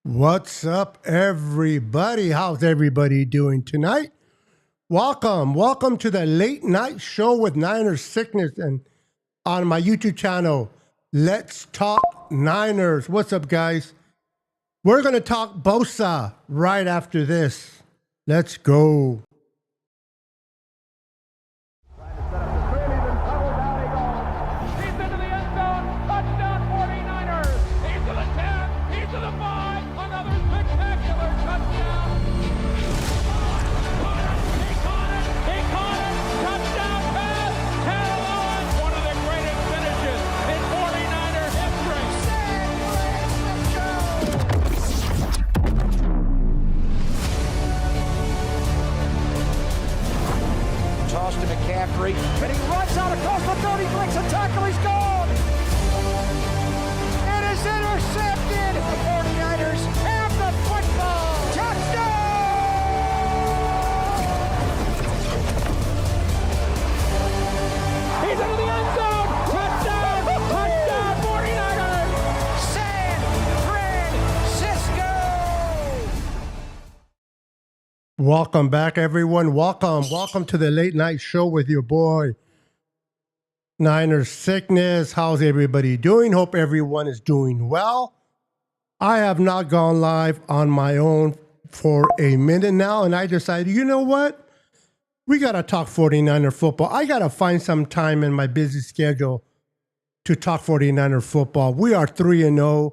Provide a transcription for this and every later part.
What's up, everybody? How's everybody doing tonight? Welcome to the late night show with Niners Sickness and on my YouTube channel. Let's talk Niners. What's up, guys? We're going to talk Bosa right after this. Let's go. And he runs out across the 30, breaks a tackle, he's gone! It is intercepted! The 49ers have the football! Touchdown! He's into the end zone! Touchdown! Touchdown, 49ers! San Francisco! Welcome back, everyone. Welcome to the late night show with your boy, Niners Sickness. How's everybody doing? Hope everyone is doing well. I have not gone live on my own for a minute now, and I decided, you know what? We got to talk 49er football. I got to find some time in my busy schedule to talk 49er football. We are 3-0,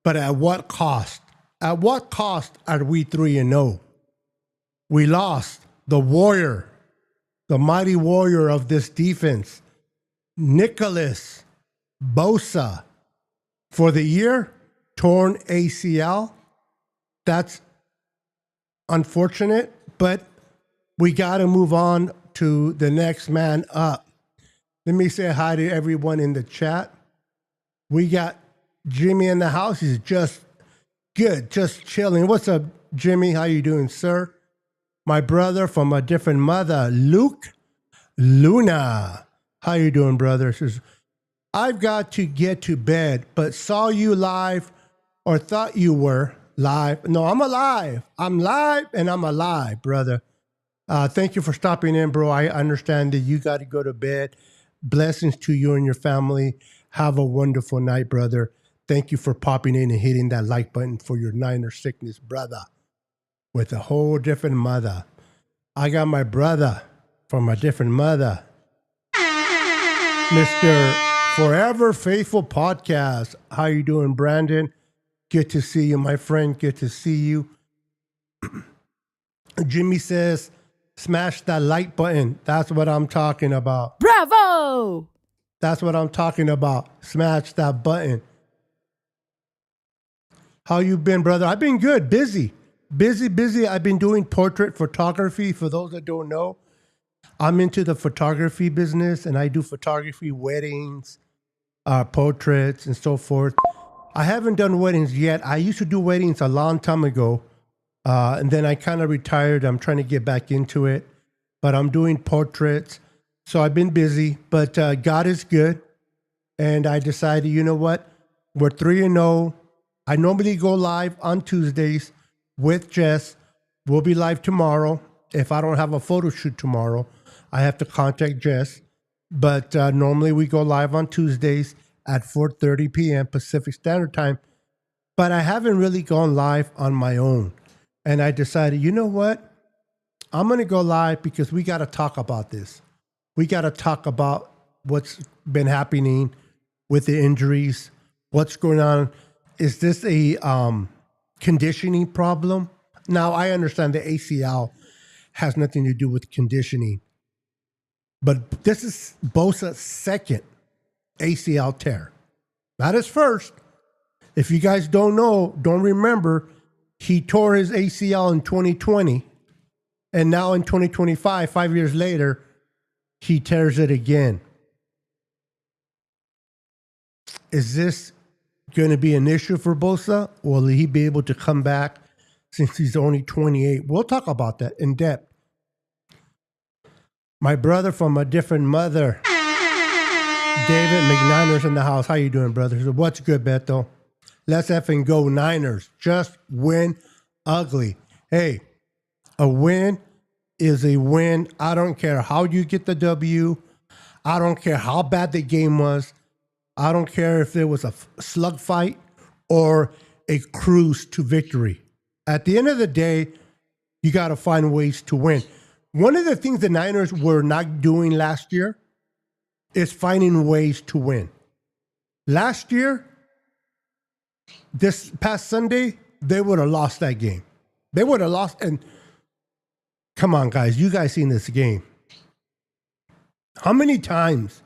but at what cost? At what cost are we 3-0? We lost the warrior, the mighty warrior of this defense, Nicholas Bosa, for the year, torn ACL. That's unfortunate, but we got to move on to the next man up. Let me say hi to everyone in the chat. We got Jimmy in the house. He's just good, just chilling. What's up, Jimmy? How you doing, sir? My brother from a different mother, Luke Luna. How you doing, brother? Says, I've got to get to bed, but saw you live or thought you were live. No, I'm alive. I'm live and I'm alive, brother. Thank you for stopping in, bro. I understand that you got to go to bed. Blessings to you and your family. Have a wonderful night, brother. Thank you for popping in and hitting that like button for your Niner Sickness, brother. With a whole different mother. I got my brother from a different mother. Mr. Forever Faithful Podcast. How you doing, Brandon? Good to see you, my friend. Good to see you. Jimmy says, smash that like button. That's what I'm talking about. Bravo! That's what I'm talking about. Smash that button. How you been, brother? I've been good. Busy. I've been doing portrait photography. For those that don't know, I'm into the photography business and I do photography, weddings, portraits, and so forth. I haven't done weddings yet. I used to do weddings a long time ago, and then I kind of retired. I'm trying to get back into it, but I'm doing portraits. So I've been busy, but God is good. And I decided, you know what? We're 3-0. I normally go live on Tuesdays with Jess. We'll be live tomorrow. If I don't have a photo shoot tomorrow, I have to contact Jess. But normally we go live on Tuesdays at 4:30 p.m. Pacific Standard Time. But I haven't really gone live on my own. And I decided, you know what? I'm going to go live because we got to talk about this. We got to talk about what's been happening with the injuries. What's going on? Is this a conditioning problem? Now, I understand the ACL has nothing to do with conditioning, but this is Bosa's second ACL tear. Not his first. If you guys don't remember, he tore his ACL in 2020, and now in 2025, 5 years later, he tears it again. Is this going to be an issue for Bosa? Will he be able to come back since he's only 28? We'll talk about that in depth. My brother from a different mother, David McNiner's in the house. How you doing, brother? What's good, Beto? Let's effing go Niners. Just win ugly. Hey, a win is a win. I don't care how you get the W. I don't care how bad the game was. I don't care if there was a slug fight or a cruise to victory. At the end of the day, you got to find ways to win. One of the things the Niners were not doing last year is finding ways to win. Last year, this past Sunday, they would have lost that game. They would have lost. And come on, guys, you guys seen this game. How many times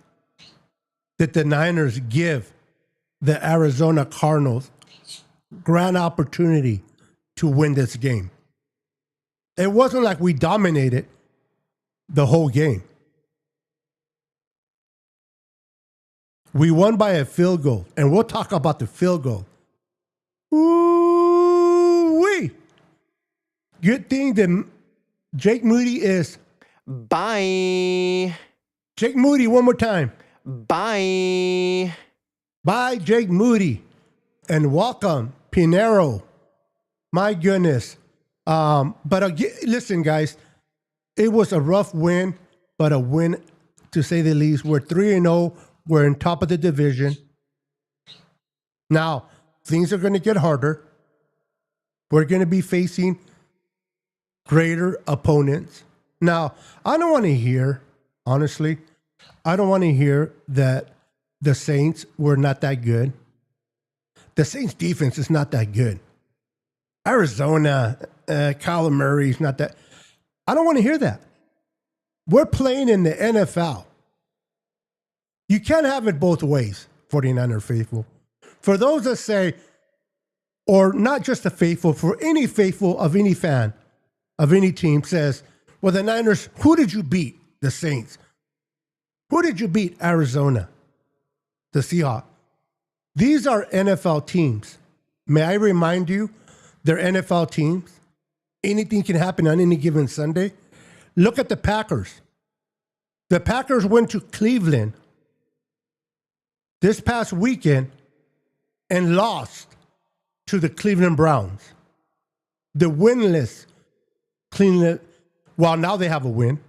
did the Niners give the Arizona Cardinals grand opportunity to win this game? It wasn't like we dominated the whole game. We won by a field goal, and we'll talk about the field goal. Ooh-wee. Good thing that Jake Moody is... Bye. Jake Moody, one more time. Bye. Bye, Jake Moody. And welcome, Pinero. My goodness. Listen, guys, it was a rough win, but a win to say the least. We're 3-0. We're in top of the division. Now, things are going to get harder. We're going to be facing greater opponents. Now, I don't want to hear, honestly, I don't want to hear that the Saints were not that good. The Saints defense is not that good. Arizona, Kyler Murray's not that. I don't want to hear that. We're playing in the NFL. You can't have it both ways, 49er faithful. For those that say, or not just the faithful, for any faithful of any fan of any team says, well, the Niners, who did you beat? The Saints. Who did you beat? Arizona. The Seahawks. These are NFL teams. May I remind you, they're NFL teams. Anything can happen on any given Sunday. Look at the Packers. The Packers went to Cleveland this past weekend and lost to the Cleveland Browns. The winless Cleveland, well, now they have a win.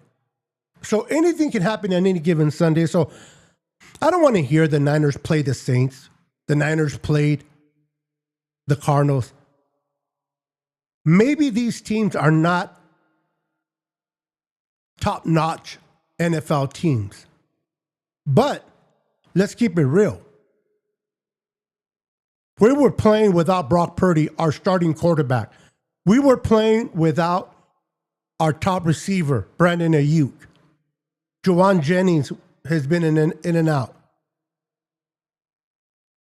So anything can happen on any given Sunday. So I don't want to hear the Niners play the Saints. The Niners played the Cardinals. Maybe these teams are not top-notch NFL teams. But let's keep it real. We were playing without Brock Purdy, our starting quarterback. We were playing without our top receiver, Brandon Ayuk. Juwan Jennings has been in and out.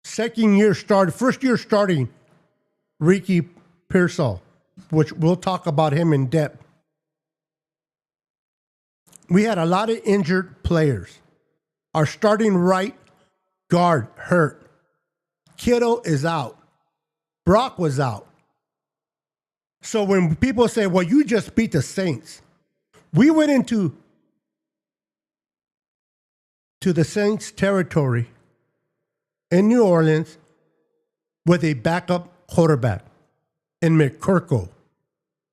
First year starting, Ricky Pearsall, which we'll talk about him in depth. We had a lot of injured players. Our starting right guard hurt. Kittle is out. Brock was out. So when people say, well, you just beat the Saints, we went into the Saints territory in New Orleans with a backup quarterback in McCorkle.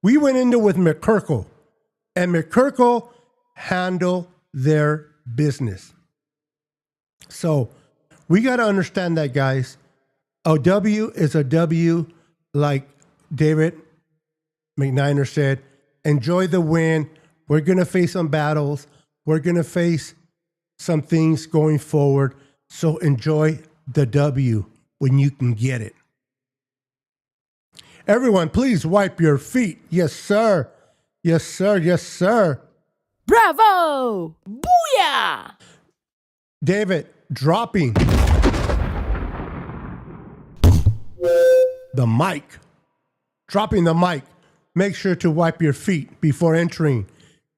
We went into with McCorkle, and McCorkle handled their business. So we got to understand that, guys. A W is a W, like David McNiner said. Enjoy the win. We're going to face some battles. We're going to face some things going forward. So enjoy the W when you can get it. Everyone, please wipe your feet. Yes, sir. Yes, sir. Yes, sir. Bravo! Booyah! David, dropping the mic. Dropping the mic. Make sure to wipe your feet before entering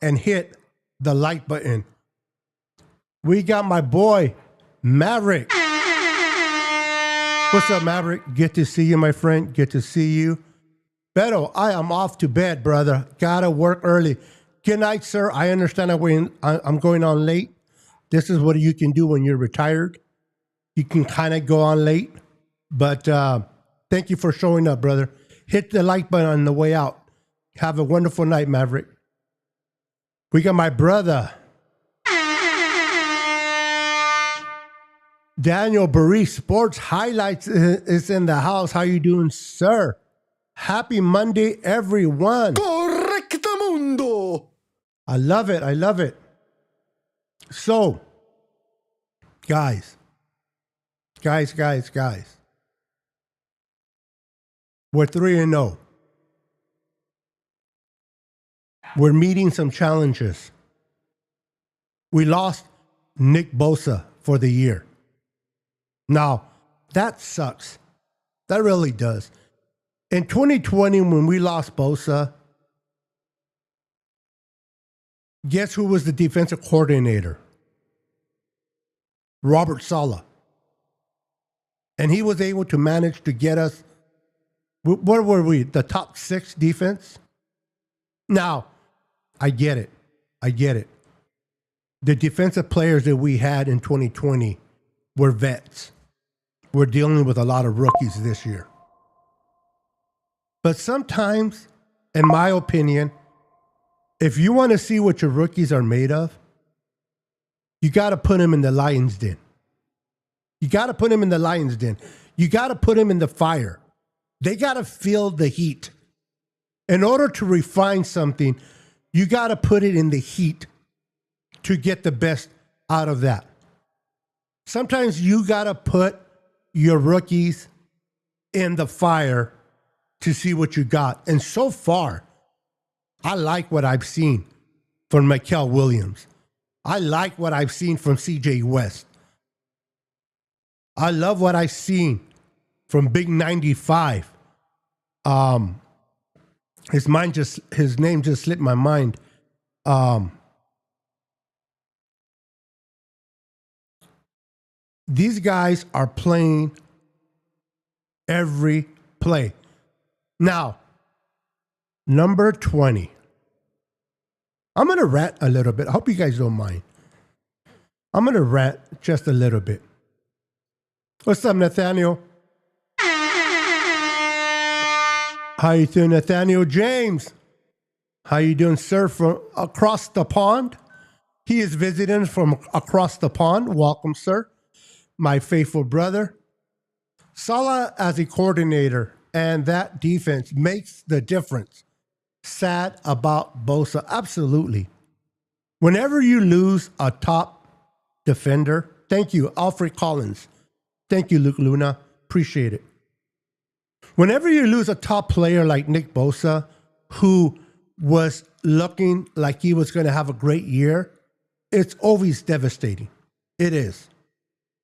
and hit the like button. We got my boy, Maverick. What's up, Maverick? Good to see you, my friend. Good to see you. Beto, I am off to bed, brother. Gotta work early. Good night, sir. I understand I'm going on late. This is what you can do when you're retired. You can kind of go on late, but Thank you for showing up, brother. Hit the like button on the way out. Have a wonderful night, Maverick. We got my brother, Daniel Barry, Sports Highlights is in the house. How you doing, sir? Happy Monday, everyone. Correctamundo. I love it. I love it. So, guys. We're 3-0. We're meeting some challenges. We lost Nick Bosa for the year. Now, that sucks. That really does. In 2020, when we lost Bosa, guess who was the defensive coordinator? Robert Saleh. And he was able to manage to get us, what were we, the top 6 defense? Now, I get it. The defensive players that we had in 2020 were vets. We're dealing with a lot of rookies this year. But sometimes, in my opinion, if you want to see what your rookies are made of, you got to put them in the lion's den. You got to put them in the lion's den. You got to put them in the fire. They got to feel the heat. In order to refine something, you got to put it in the heat to get the best out of that. Sometimes you got to put your rookies in the fire to see what you got. And so far, I like what I've seen from Mikael Williams. I like what I've seen from CJ West. I love what I've seen from Big 95. His name just slipped my mind. These guys are playing every play. Now, number 20. I'm going to rant a little bit. I hope you guys don't mind. I'm going to rant just a little bit. What's up, Nathaniel? How you doing, Nathaniel James? How you doing, sir, from across the pond? He is visiting from across the pond. Welcome, sir. My faithful brother. Saleh as a coordinator and that defense makes the difference. Sad about Bosa. Absolutely. Whenever you lose a top defender, thank you, Alfred Collins. Thank you, Luke Luna. Appreciate it. Whenever you lose a top player like Nick Bosa, who was looking like he was going to have a great year, it's always devastating. It is.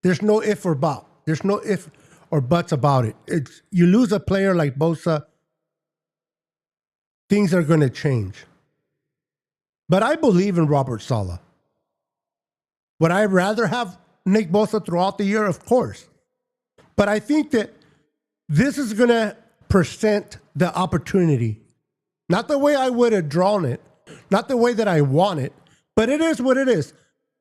There's no if or but. There's no if or buts about it. It's you lose a player like Bosa, things are going to change. But I believe in Robert Saleh. Would I rather have Nick Bosa throughout the year? Of course. But I think that this is going to present the opportunity. Not the way I would have drawn it, not the way that I want it, but it is what it is.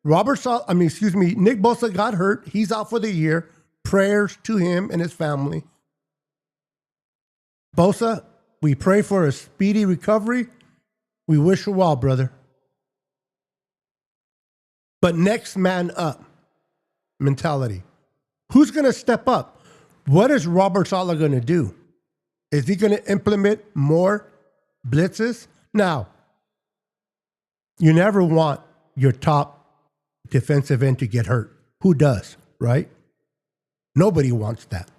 Nick Bosa got hurt. He's out for the year. Prayers to him and his family. Bosa, we pray for a speedy recovery. We wish you well, brother. But next man up mentality. Who's going to step up? What is Robert Saleh going to do? Is he going to implement more blitzes? Now, you never want your top defensive end to get hurt. Who does, right? Nobody wants that.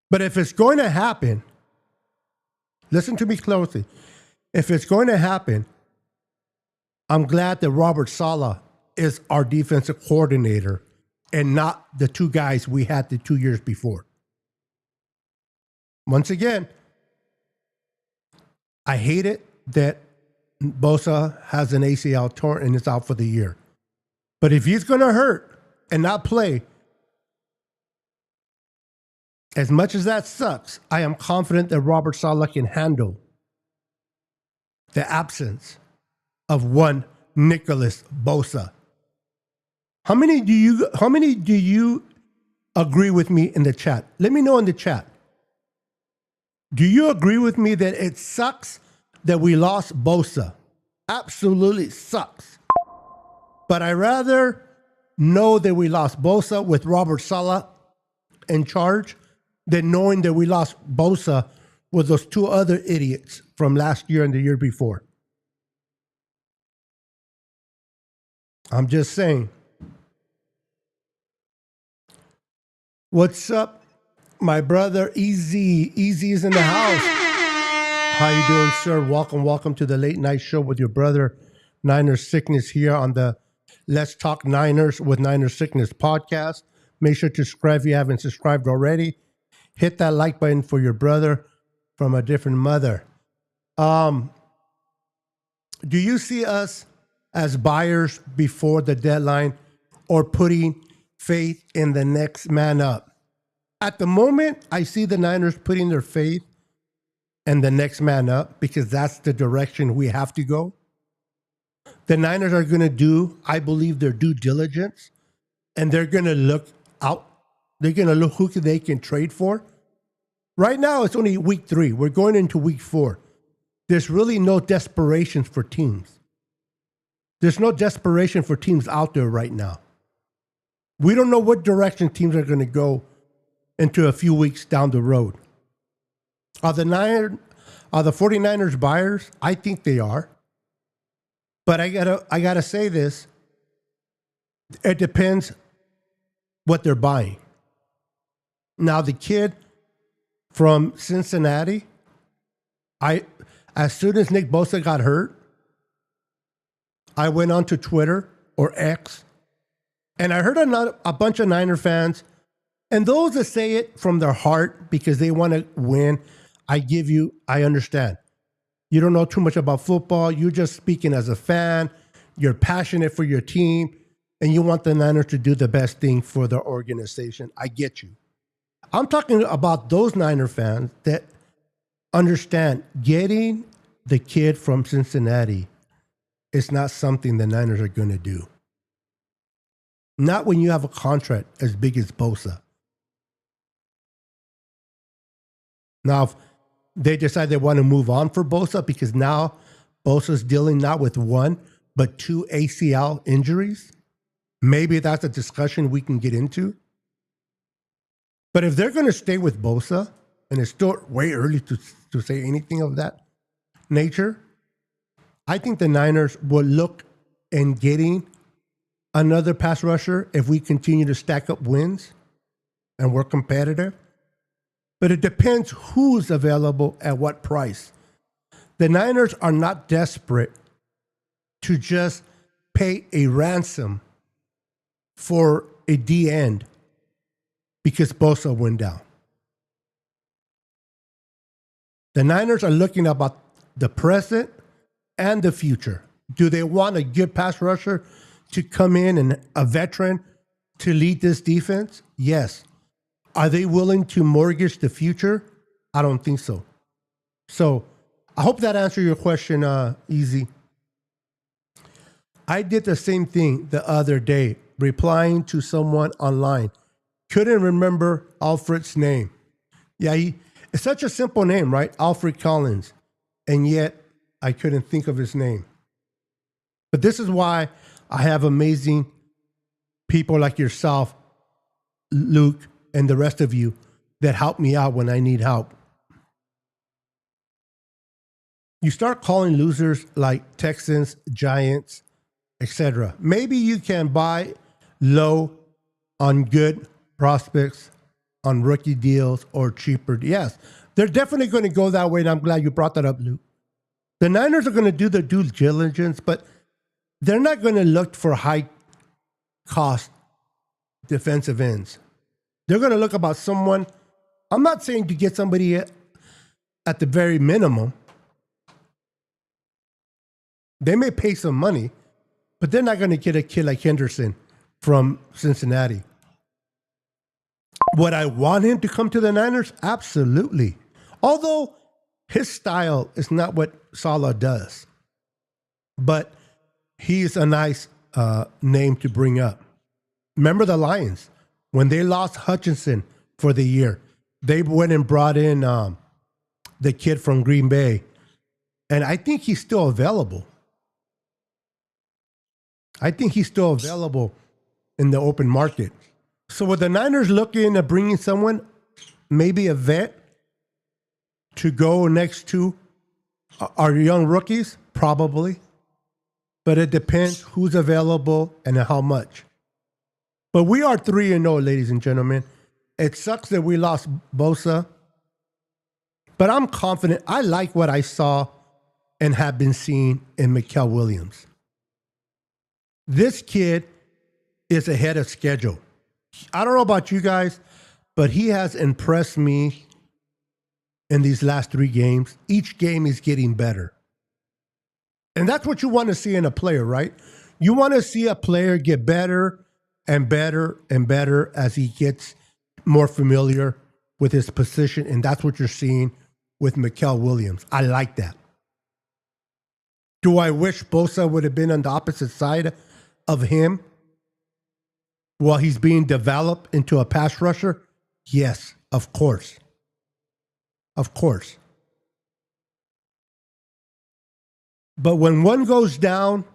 But if it's going to happen, listen to me closely. If it's going to happen, I'm glad that Robert Saleh is our defensive coordinator and not the two guys we had the 2 years before. Once again, I hate it that Bosa has an ACL torn and is out for the year. But if he's going to hurt and not play, as much as that sucks, I am confident that Robert Saleh can handle the absence of one Nicholas Bosa. How many do you agree with me in the chat? Let me know in the chat. Do you agree with me that it sucks that we lost Bosa? Absolutely sucks. But I rather know that we lost Bosa with Robert Saleh in charge than knowing that we lost Bosa with those two other idiots from last year and the year before. I'm just saying. What's up, my brother Easy? Easy is in the house. How you doing, sir? Welcome to the late night show with your brother Niners Sickness here on the Let's Talk Niners with Niners Sickness podcast. Make sure to subscribe if you haven't subscribed already. Hit that like button for your brother from a different mother. Do you see us as buyers before the deadline or putting faith in the next man up? At the moment, I see the Niners putting their faith in the next man up because that's the direction we have to go. The Niners are going to do, I believe, their due diligence, and they're going to look out. They're going to look who they can trade for. Right now, it's only week 3. We're going into week 4. There's really no desperation for teams. There's no desperation for teams out there right now. We don't know what direction teams are going to go into a few weeks down the road. Are the 49ers buyers? I think they are. But I gotta say this. It depends what they're buying. Now the kid from Cincinnati, as soon as Nick Bosa got hurt, I went onto Twitter or X, and I heard a bunch of Niner fans, and those that say it from their heart because they want to win, I understand. You don't know too much about football. You're just speaking as a fan. You're passionate for your team, and you want the Niners to do the best thing for their organization. I get you. I'm talking about those Niner fans that understand getting the kid from Cincinnati is not something the Niners are going to do. Not when you have a contract as big as Bosa. Now, if they decide they want to move on for Bosa because now Bosa's dealing not with 1, but 2 ACL injuries, maybe that's a discussion we can get into. But if they're going to stay with Bosa, and it's still way early to say anything of that nature, I think the Niners will look in getting another pass rusher if we continue to stack up wins and we're competitive. But it depends who's available at what price. The Niners are not desperate to just pay a ransom for a D end because Bosa went down. The Niners are looking about the present and the future. Do they want a good pass rusher to come in and a veteran to lead this defense? Yes. Are they willing to mortgage the future? I don't think so. So I hope that answered your question, Easy. I did the same thing the other day, replying to someone online. Couldn't remember Alfred's name. Yeah, it's such a simple name, right? Alfred Collins. And yet I couldn't think of his name. But this is why I have amazing people like yourself, Luke, and the rest of you that help me out when I need help. You start calling losers like Texans, Giants, etc. Maybe you can buy low on good prospects, on rookie deals, or cheaper. Yes, they're definitely going to go that way, and I'm glad you brought that up, Luke. The Niners are going to do their due diligence, but they're not going to look for high-cost defensive ends. They're going to look about someone. I'm not saying to get somebody at the very minimum. They may pay some money, but they're not going to get a kid like Henderson from Cincinnati. Would I want him to come to the Niners? Absolutely. Although his style is not what Saleh does. But he's a nice name to bring up. Remember the Lions? When they lost Hutchinson for the year, they went and brought in the kid from Green Bay. And I think he's still available. I think he's still available in the open market. So with the Niners looking at bringing someone, maybe a vet, to go next to our young rookies, probably. But it depends who's available and how much. But we are 3-0, ladies and gentlemen. It sucks that we lost Bosa. But I'm confident. I like what I saw and have been seeing in Mikael Williams. This kid is ahead of schedule. I don't know about you guys, but he has impressed me in these last 3 games. Each game is getting better. And that's what you want to see in a player, right? You want to see a player get better and better and better as he gets more familiar with his position. And that's what you're seeing with Mikael Williams. I like that. Do I wish Bosa would have been on the opposite side of him while he's being developed into a pass rusher? Yes, of course. Of course. But when one goes down,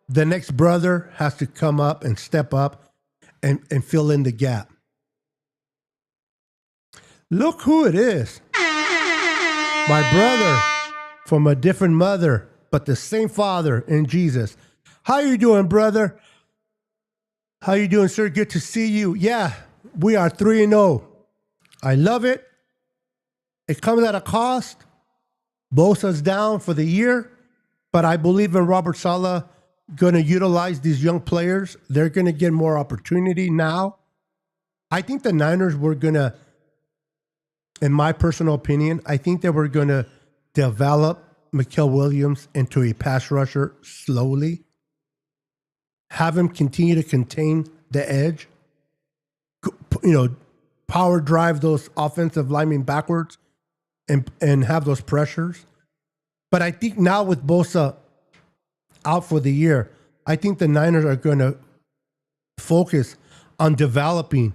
the next brother has to come up and step up and fill in the gap. Look who it is. My brother from a different mother, but the same father in Jesus. How you doing, brother? How you doing, sir? Good to see you. Yeah, we are 3-0. I love it. It comes at a cost. Bosa's down for the year, but I believe in Robert Saleh going to utilize these young players. They're going to get more opportunity now. I think the Niners were going to, in my personal opinion, I think they were going to develop Mikael Williams into a pass rusher slowly. Have him continue to contain the edge. Power drive those offensive linemen backwards and have those pressures. But I think now with Bosa out for the year, I think the Niners are going to focus on developing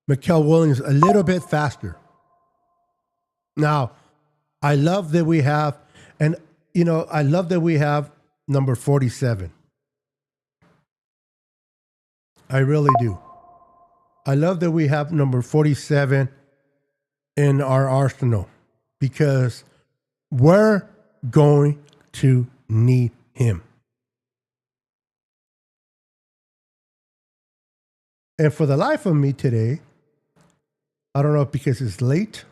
Mikael Williams a little bit faster. Now, I love that we have, number 47. I really do. I love that we have number 47 in our arsenal because we're going to need him. And for the life of me today, I don't know if because it's late,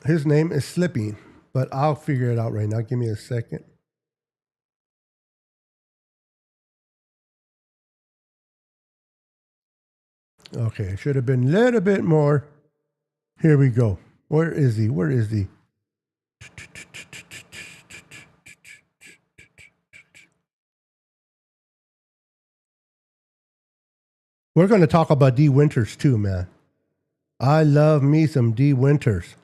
his name is slipping, but I'll figure it out right now. Give me a second. Okay, it should have been a little bit more. Here we go. Where is he? Where is he? We're going to talk about D. Winters too, man. I love me some D. Winters.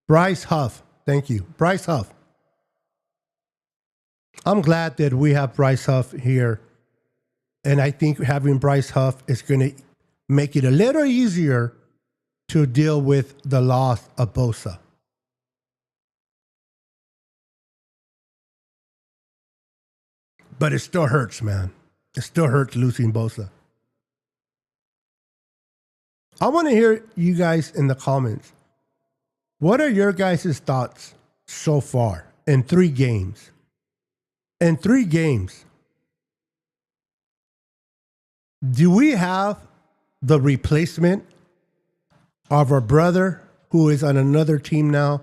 Bryce Huff. Thank you. Bryce Huff. I'm glad that we have Bryce Huff here. And I think having Bryce Huff is going to make it a little easier to deal with the loss of Bosa. But it still hurts, man. It still hurts losing Bosa. I want to hear you guys in the comments. What are your guys' thoughts so far in 3 games? In 3 games. Do we have the replacement of our brother who is on another team now,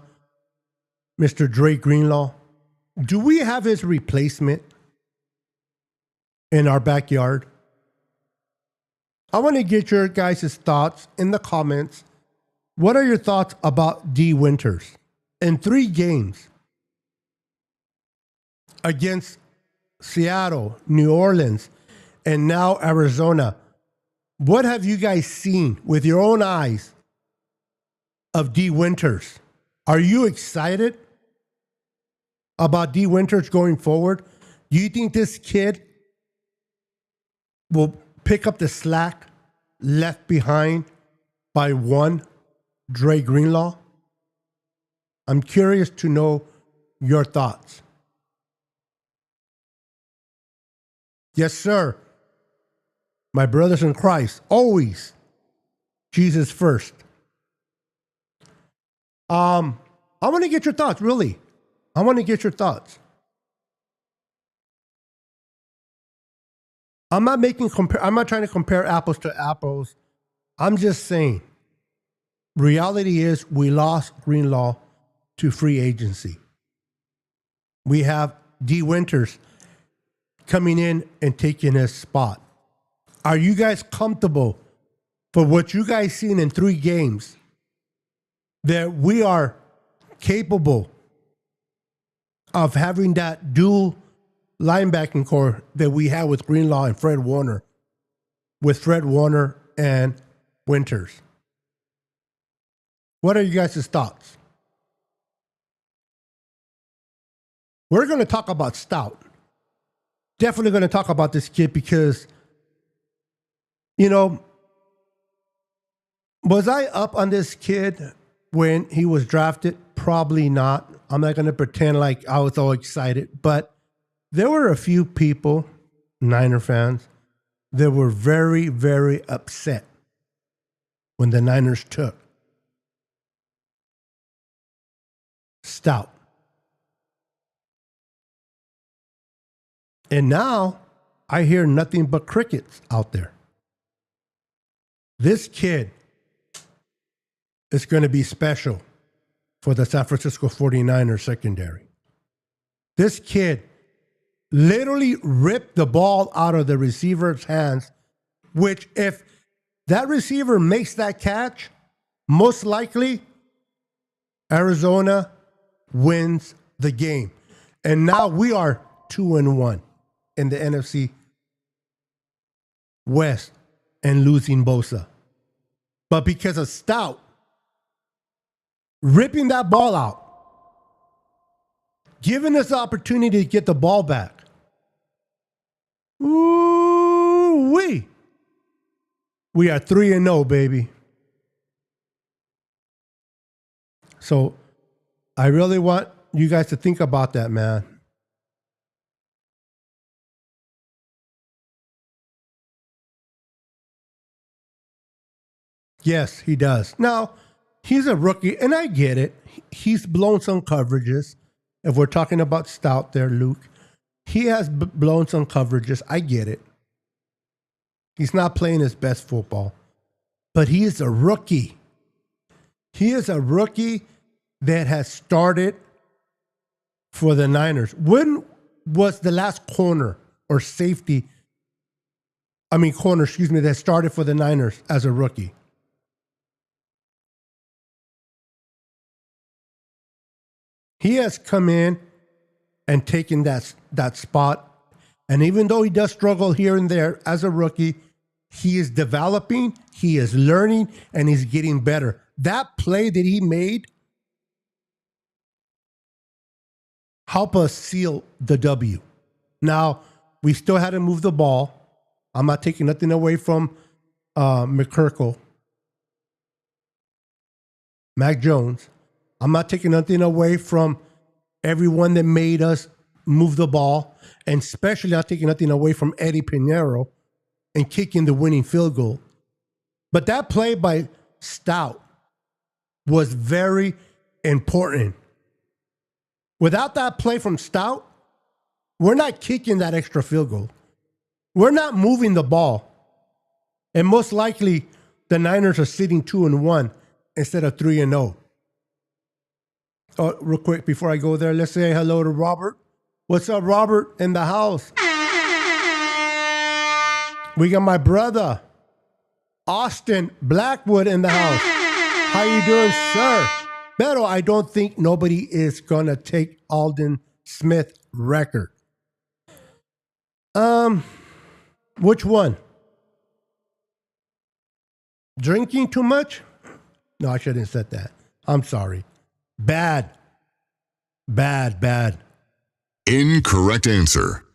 Mr. Dre Greenlaw? Do we have his replacement in our backyard? I want to get your guys' thoughts in the comments. What are your thoughts about D. Winters in 3 games against Seattle, New Orleans, and now Arizona? What have you guys seen with your own eyes of D. Winters? Are you excited about D. Winters going forward? Do you think this kid will pick up the slack left behind by one Dre Greenlaw? I'm curious to know your thoughts. Yes, sir. My brothers in Christ, always Jesus first. I want to get your thoughts, really. I want to get your thoughts. I'm not trying to compare apples to apples. I'm just saying, reality is we lost Greenlaw to free agency. We have D. Winters coming in and taking his spot. Are you guys comfortable for what you guys seen in 3 games that we are capable of having that dual linebacking core that we had with Greenlaw and Fred Warner, with Fred Warner and Winters? What are you guys' thoughts? We're going to talk about Stout. Definitely going to talk about this kid because, you know, was I up on this kid when he was drafted? Probably not. I'm not going to pretend like I was all excited, but there were a few people, Niner fans, that were very, very upset when the Niners took Stout. And now I hear nothing but crickets out there. This kid is going to be special for the San Francisco 49ers secondary. This kid literally ripped the ball out of the receiver's hands, which if that receiver makes that catch, most likely Arizona wins the game. And now we are 2-1 in the NFC West and losing Bosa. But because of Stout ripping that ball out, giving us the opportunity to get the ball back, we are 3-0, baby. So I really want you guys to think about that, man. Yes, he does. Now, he's a rookie, and I get it. He's blown some coverages. If we're talking about Stout there, Luke, he has blown some coverages. I get it. He's not playing his best football, but he is a rookie. He is a rookie that has started for the Niners. When was the last corner, that started for the Niners as a rookie? He has come in and taken that spot. And even though he does struggle here and there as a rookie, he is developing, he is learning, and he's getting better. That play that he made helped us seal the W. Now, we still had to move the ball. I'm not taking nothing away from McCorkle, Mac Jones. I'm not taking nothing away from everyone that made us move the ball, and especially not taking nothing away from Eddie Pinheiro and kicking the winning field goal. But that play by Stout was very important. Without that play from Stout, we're not kicking that extra field goal. We're not moving the ball. And most likely, the Niners are sitting 2-1 instead of 3-0. Oh, real quick, before I go there, let's say hello to Robert. What's up, Robert, in the house? We got my brother, Austin Blackwood, in the house. How you doing, sir? Pero I don't think nobody is going to take Aldon Smith record. Which one? Drinking too much? No, I shouldn't have said that. I'm sorry. Bad. Incorrect answer.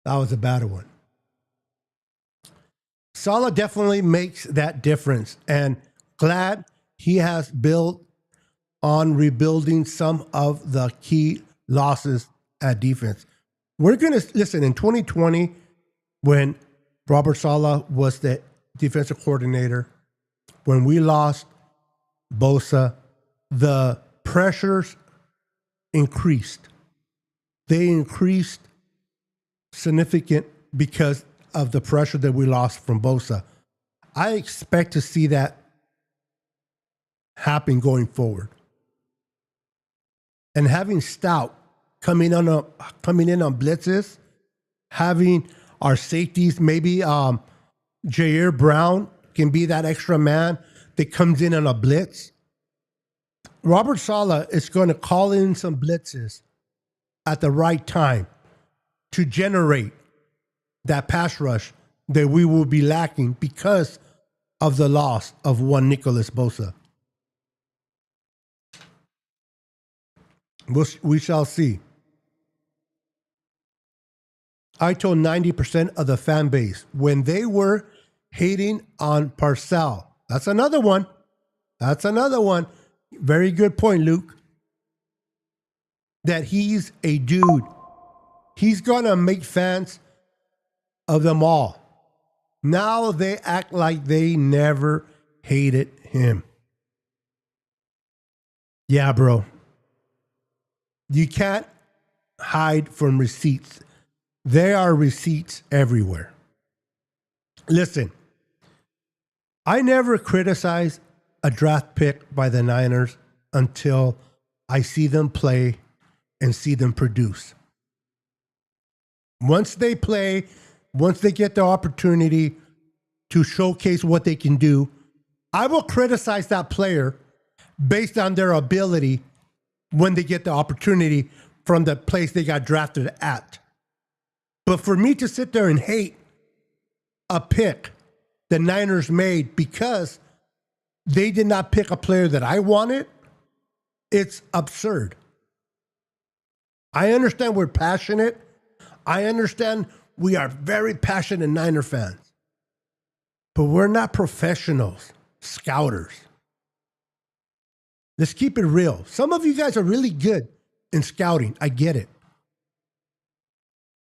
That was a bad one. Saleh definitely makes that difference. And glad he has built on rebuilding some of the key losses at defense. We're going to listen in 2020 when Robert Saleh was the defensive coordinator, when we lost Bosa, the pressures increased. They increased significant because of the pressure that we lost from Bosa. I expect to see that happen going forward. And having Stout coming in on blitzes, having our safeties, maybe Jair Brown can be that extra man that comes in on a blitz. Robert Saleh is going to call in some blitzes at the right time to generate that pass rush that we will be lacking because of the loss of one Nicholas Bosa. We shall see. I told 90% of the fan base when they were hating on Parcell. That's another one. Very good point, Luke. That he's a dude. He's going to make fans of them all. Now they act like they never hated him. Yeah, bro. You can't hide from receipts. There are receipts everywhere. Listen, I never criticize a draft pick by the Niners until I see them play and see them produce. Once they play, once they get the opportunity to showcase what they can do, I will criticize that player based on their ability when they get the opportunity from the place they got drafted at. But for me to sit there and hate a pick the Niners made because they did not pick a player that I wanted, it's absurd. I understand we're passionate. I understand we are very passionate Niner fans. But we're not professionals, scouters. Let's keep it real. Some of you guys are really good in scouting. I get it.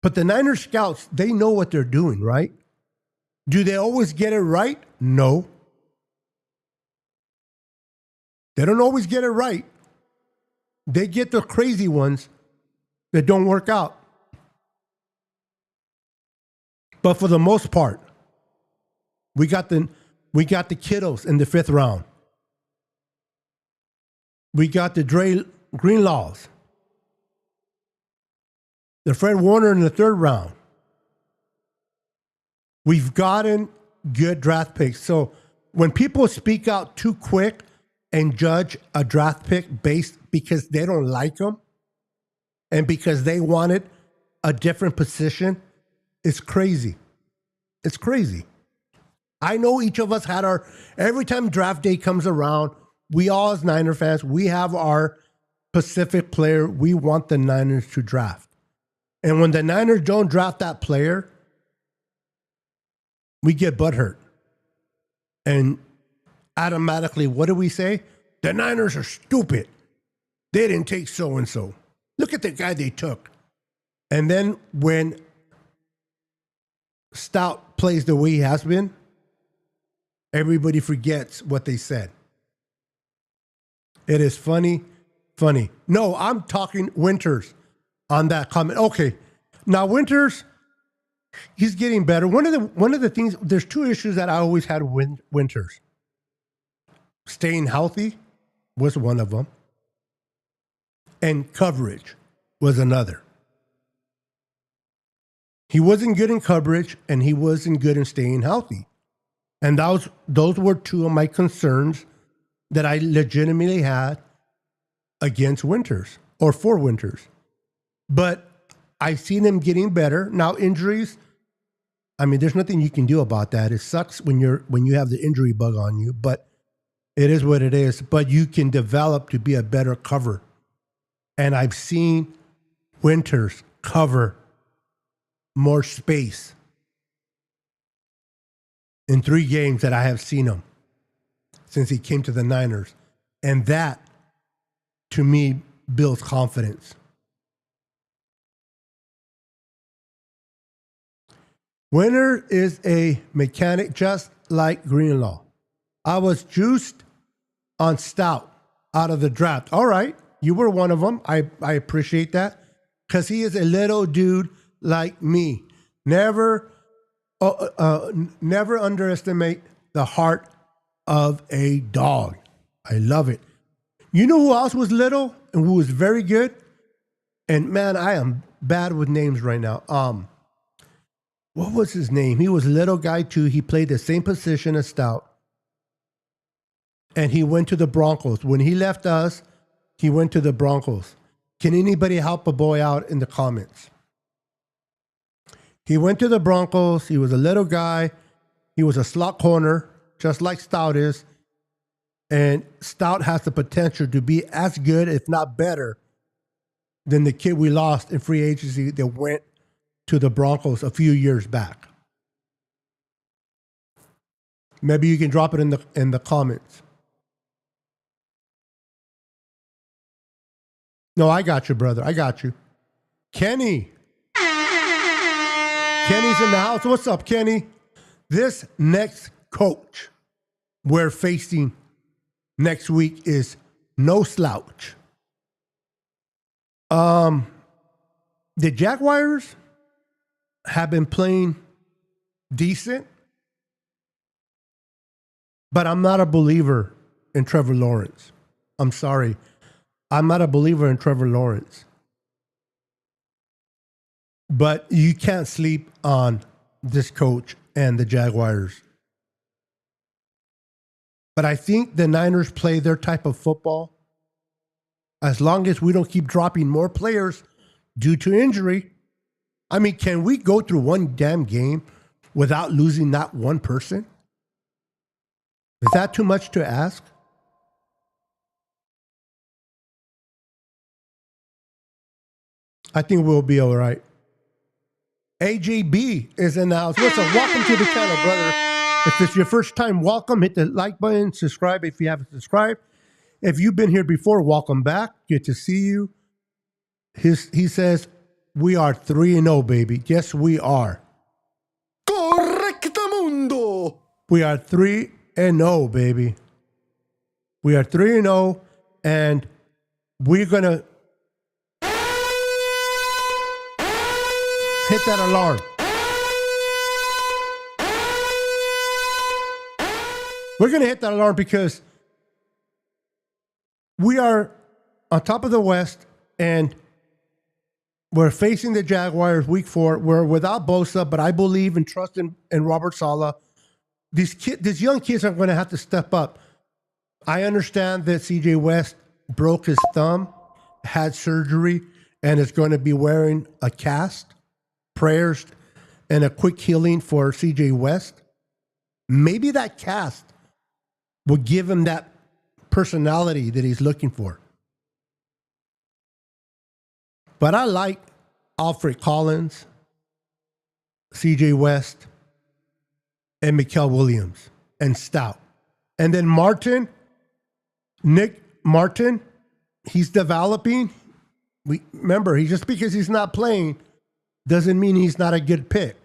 But the Niners scouts, they know what they're doing, right? Do they always get it right? No. They don't always get it right. They get the crazy ones that don't work out. But for the most part, we got the kiddos in the 5th round. We got the Dre Greenlaws. The Fred Warner in the 3rd round. We've gotten good draft picks. So when people speak out too quick and judge a draft pick based because they don't like them and because they wanted a different position, it's crazy. It's crazy. I know each of us had every time draft day comes around, we all as Niner fans, we have our specific player we want the Niners to draft. And when the Niners don't draft that player, we get butthurt. And automatically, what do we say? The Niners are stupid. They didn't take so-and-so. Look at the guy they took. And then when Stout plays the way he has been, everybody forgets what they said. It is funny. No, I'm talking Winters on that comment. Okay, now Winters, he's getting better. One of the things, there's 2 issues that I always had with Winters. Staying healthy was one of them, and coverage was another. He wasn't good in coverage, and he wasn't good in staying healthy. And those were 2 of my concerns that I legitimately had against Winters or for Winters. But I've seen him getting better. Now, injuries, I mean, there's nothing you can do about that. It sucks when you have the injury bug on you, but it is what it is. But you can develop to be a better cover. And I've seen Winters cover more space in 3 games that I have seen him. since he came to the Niners. And that, to me, builds confidence. Winner is a mechanic just like Greenlaw. I was juiced on Stout out of the draft. All right, you were one of them. I appreciate that because he is a little dude like me. Never underestimate the heart of a dog. I love it. You know who else was little and who was very good? And man, I am bad with names right now. What was his name? He was a little guy too. He played the same position as Stout. And he went to the Broncos. When he left us, he went to the Broncos. Can anybody help a boy out in the comments? He went to the Broncos. He was a little guy. He was a slot corner, just like Stout is. And Stout has the potential to be as good, if not better, than the kid we lost in free agency that went to the Broncos a few years back. Maybe you can drop it in the comments. No, I got you, brother. I got you. Kenny. Kenny's in the house. What's up, Kenny? This next coach we're facing next week is no slouch. The Jaguars have been playing decent, but I'm not a believer in Trevor Lawrence. I'm sorry. I'm not a believer in Trevor Lawrence. But you can't sleep on this coach and the Jaguars. But I think the Niners play their type of football. As long as we don't keep dropping more players due to injury. I mean, can we go through one damn game without losing not one person? Is that too much to ask? I think we'll be all right. AJB is in the house. What's up? Welcome to the channel, brother. If it's your first time, welcome. Hit the like button. Subscribe if you haven't subscribed. If you've been here before, welcome back. Good to see you. He says, we are 3-0, baby. Yes, we are. Correctamundo. We are 3-0, baby. We are 3-0, and we're going to hit that alarm. We're going to hit that alarm because we are on top of the West, and we're facing the Jaguars week 4. We're without Bosa, but I believe and trust in Robert Saleh. These young kids are going to have to step up. I understand that CJ West broke his thumb, had surgery, and is going to be wearing a cast. Prayers and a quick healing for CJ West. Maybe that cast will give him that personality that he's looking for. But I like Alfred Collins, CJ West, and Mikael Williams, and Stout. And then Nick Martin, he's developing. Remember, just because he's not playing doesn't mean he's not a good pick.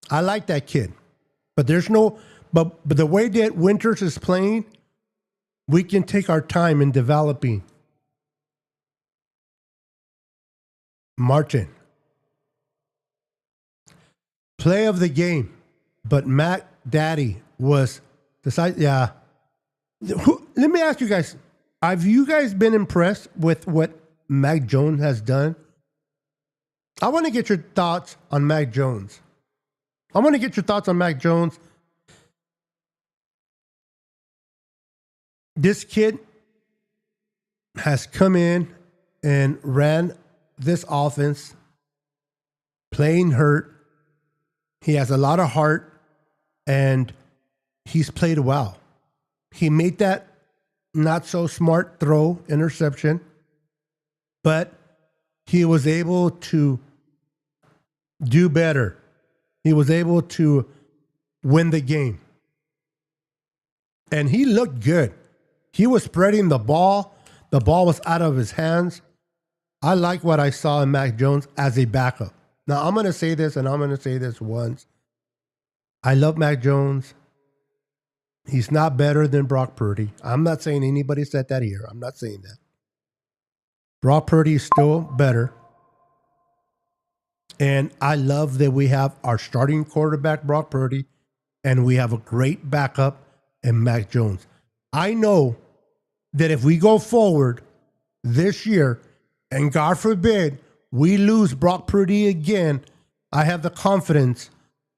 I like that kid. But but the way that Winters is playing, we can take our time in developing Martin. Play of the game. But Mac Daddy was decided. Yeah. Let me ask you guys, have you guys been impressed with what Mac Jones has done? I want to get your thoughts on Mac Jones. This kid has come in and ran this offense, playing hurt. He has a lot of heart, and he's played well. He made that not so smart throw, interception, but he was able to do better. He was able to win the game. And he looked good. He was spreading the ball. The ball was out of his hands. I like what I saw in Mac Jones as a backup. Now, I'm going to say this, and I'm going to say this once. I love Mac Jones. He's not better than Brock Purdy. I'm not saying anybody said that here. I'm not saying that. Brock Purdy is still better. And I love that we have our starting quarterback, Brock Purdy, and we have a great backup in Mac Jones. I know that if we go forward this year, and God forbid we lose Brock Purdy again, I have the confidence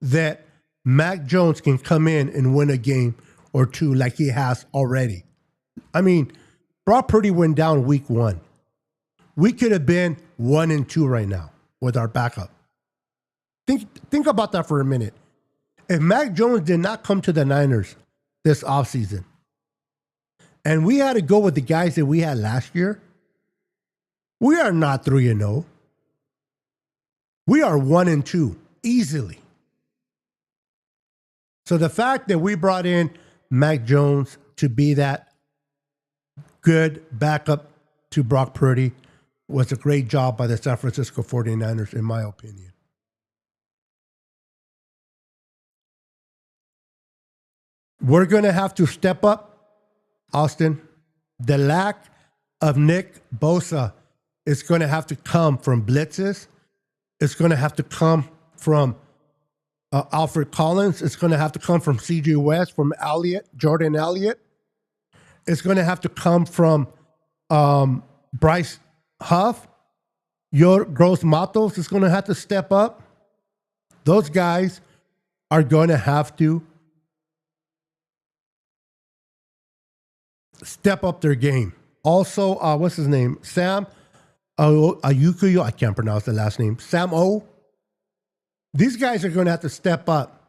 that Mac Jones can come in and win a game or two like he has already. I mean, Brock Purdy went down week 1. We could have been 1-2 right now with our backup. Think about that for a minute. If Mac Jones did not come to the Niners this offseason, and we had to go with the guys that we had last year, we are not 3-0. We are 1-2 easily. So the fact that we brought in Mac Jones to be that good backup to Brock Purdy was a great job by the San Francisco 49ers, in my opinion. We're going to have to step up, Austin. The lack of Nick Bosa is going to have to come from blitzes. It's going to have to come from Alfred Collins. It's going to have to come from C.J. West, from Jordan Elliott. It's going to have to come from Bryce Huff. Your Gross Matos is going to have to step up. Those guys are going to have to step up their game. Also, what's his name? Sam Ayukuyo. I can't pronounce the last name. Sam O. These guys are going to have to step up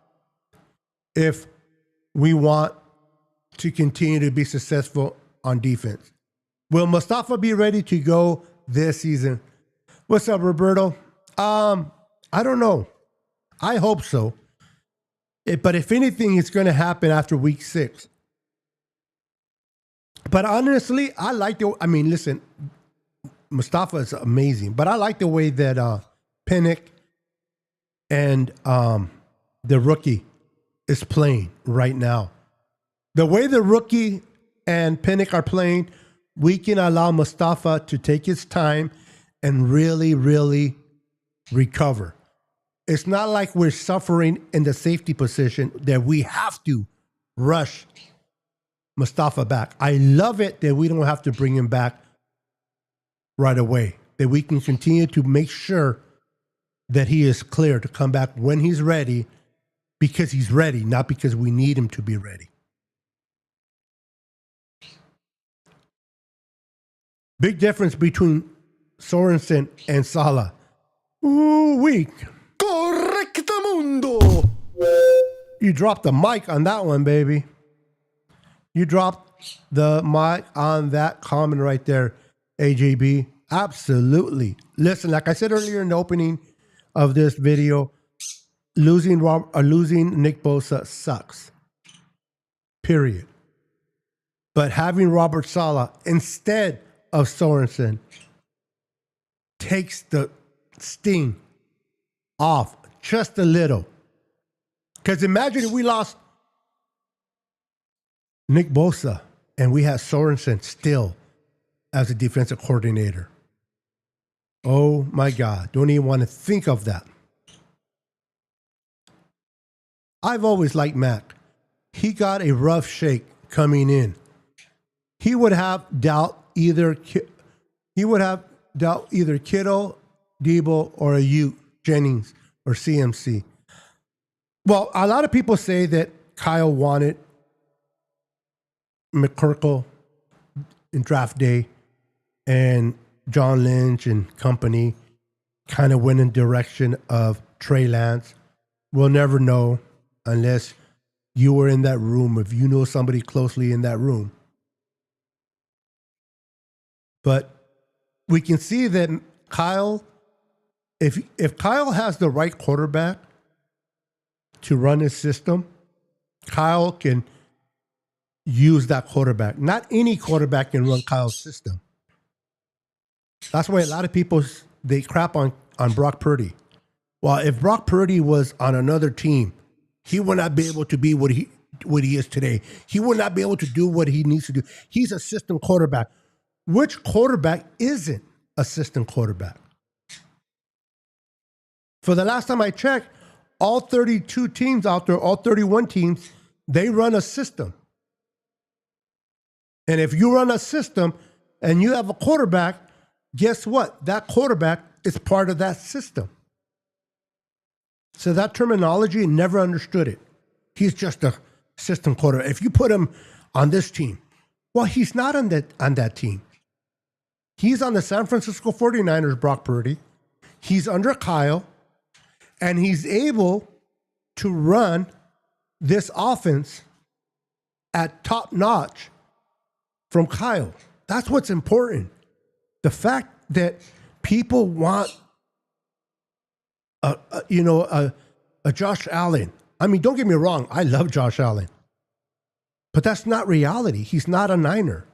if we want to continue to be successful on defense. Will Mustafa be ready to go this season? What's up, Roberto? I don't know. I hope so. But if anything, it's going to happen after week 6. But honestly, I like listen, Mustafa is amazing, but I like the way that Pinnock and the rookie is playing right now. The way the rookie and Pinnock are playing, we can allow Mustafa to take his time and really, really recover. It's not like we're suffering in the safety position that we have to rush Mustafa back. I love it that we don't have to bring him back right away, that we can continue to make sure that he is clear to come back when he's ready, because he's ready, not because we need him to be ready. Big difference between Sorensen and Sala. Ooh, weak. Correctamundo. You dropped the mic on that one, baby. You dropped the mic on that comment right there, AJB. Absolutely. Listen, like I said earlier in the opening of this video, losing Nick Bosa sucks. Period. But having Robert Saleh instead of Sorensen takes the sting off just a little. Because imagine if we lost Nick Bosa and we had Sorensen still as a defensive coordinator. Oh my God, don't even want to think of that. I've always liked Mac. He got a rough shake coming in. He would have dealt either Kittle, Debo, or Ayuk, Jennings, or CMC. Well, a lot of people say that Kyle wanted McCorkle in draft day, and John Lynch and company kind of went in direction of Trey Lance. We'll never know unless you were in that room, if you know somebody closely in that room. But we can see that Kyle, if Kyle has the right quarterback to run his system, Kyle can use that quarterback. Not any quarterback can run Kyle's system. That's why a lot of people, they crap on Brock Purdy. Well, if Brock Purdy was on another team, he would not be able to be what he is today. He would not be able to do what he needs to do. He's a system quarterback. Which quarterback isn't a system quarterback? For the last time I checked, all 32 teams out there, all 31 teams, they run a system. And if you run a system and you have a quarterback, guess what? That quarterback is part of that system. So that terminology, never understood it. He's just a system quarterback. If you put him on this team, well, he's not on that team. He's on the San Francisco 49ers, Brock Purdy. He's under Kyle, and he's able to run this offense at top notch from Kyle. That's what's important. The fact that people want a Josh Allen. I mean, don't get me wrong. I love Josh Allen. But that's not reality. He's not a Niner.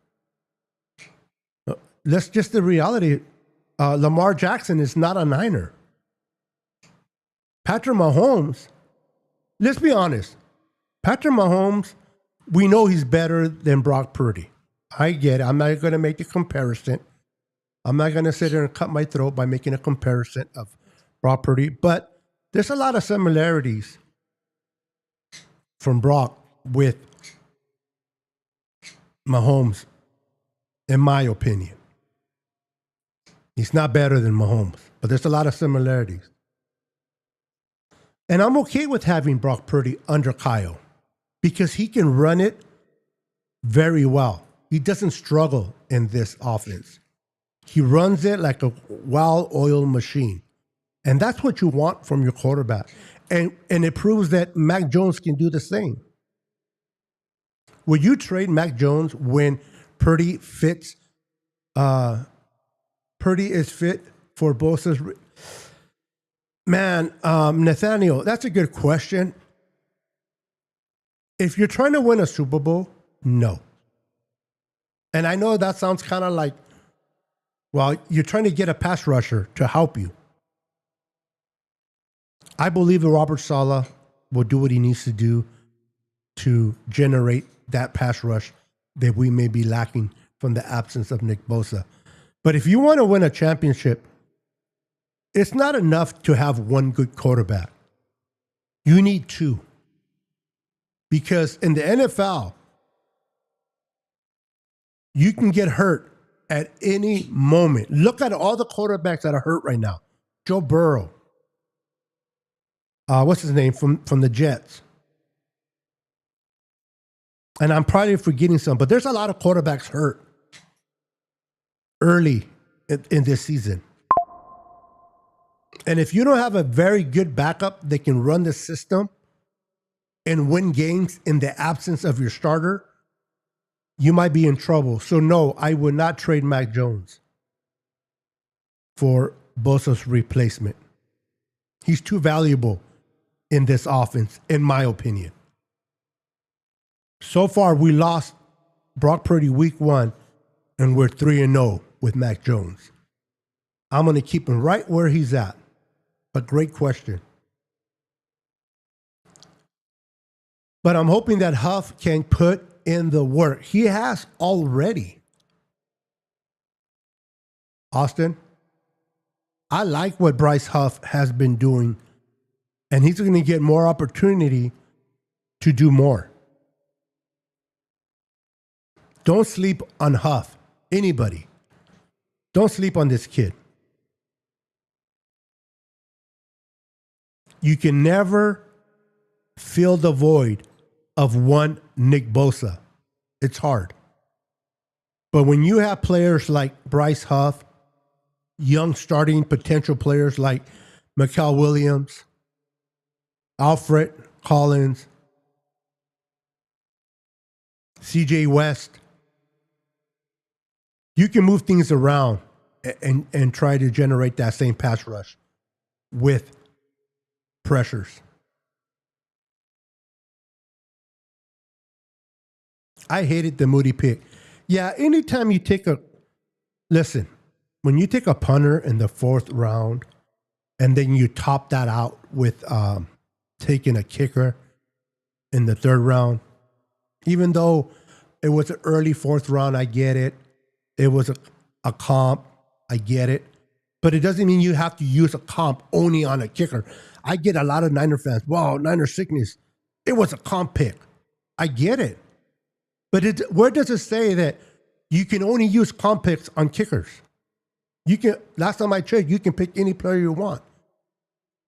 That's just the reality. Lamar Jackson is not a Niner. Patrick Mahomes, let's be honest. Patrick Mahomes, we know he's better than Brock Purdy. I get it. I'm not going to make the comparison. I'm not going to sit there and cut my throat by making a comparison of Brock Purdy. But there's a lot of similarities from Brock with Mahomes, in my opinion. He's not better than Mahomes, but there's a lot of similarities. And I'm okay with having Brock Purdy under Kyle because he can run it very well. He doesn't struggle in this offense. He runs it like a well-oiled machine. And that's what you want from your quarterback. And it proves that Mac Jones can do the same. Would you trade Mac Jones when Purdy fits? Purdy is fit for Bosa's. Man, Nathaniel, that's a good question. If you're trying to win a Super Bowl, no. And I know that sounds kind of like, well, you're trying to get a pass rusher to help you. I believe that Robert Saleh will do what he needs to do to generate that pass rush that we may be lacking from the absence of Nick Bosa. But if you want to win a championship, it's not enough to have one good quarterback. You need two. Because in the NFL, you can get hurt at any moment. Look at all the quarterbacks that are hurt right now. Joe Burrow. What's his name from the Jets? And I'm probably forgetting some, but there's a lot of quarterbacks hurt early in this season. And if you don't have a very good backup that can run the system and win games in the absence of your starter, you might be in trouble. So no, I would not trade Mac Jones for Bosa's replacement. He's too valuable in this offense, in my opinion. So far, we lost Brock Purdy week 1, and we're 3-0 with Mac Jones. I'm going to keep him right where he's at. But great question. But I'm hoping that Huff can put in the work. He has already. Austin, I like what Bryce Huff has been doing, and he's going to get more opportunity to do more. Don't sleep on Huff. Anybody. Don't sleep on this kid. You can never fill the void of one Nick Bosa. It's hard. But when you have players like Bryce Huff, young starting potential players like Mikael Williams, Alfred Collins, CJ West, you can move things around and try to generate that same pass rush with pressures. I hated the Moody pick. Yeah, anytime you take listen, when you take a punter in the 4th round and then you top that out with taking a kicker in the 3rd round, even though it was an early 4th round, I get it. It was a comp, I get it. But it doesn't mean you have to use a comp only on a kicker. I get a lot of Niner fans, wow, Niner sickness. It was a comp pick. I get it. But where does it say that you can only use comp picks on kickers? You can. Last time I checked, you can pick any player you want.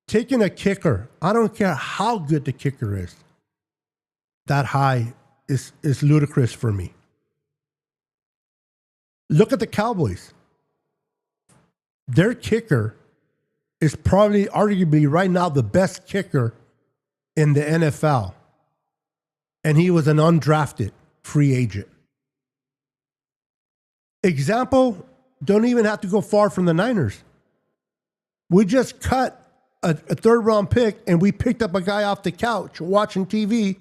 Taking a kicker, I don't care how good the kicker is, that high is ludicrous for me. Look at the Cowboys. Their kicker is probably arguably right now the best kicker in the NFL. And he was an undrafted free agent. Example, don't even have to go far from the Niners. We just cut a 3rd round pick and we picked up a guy off the couch watching TV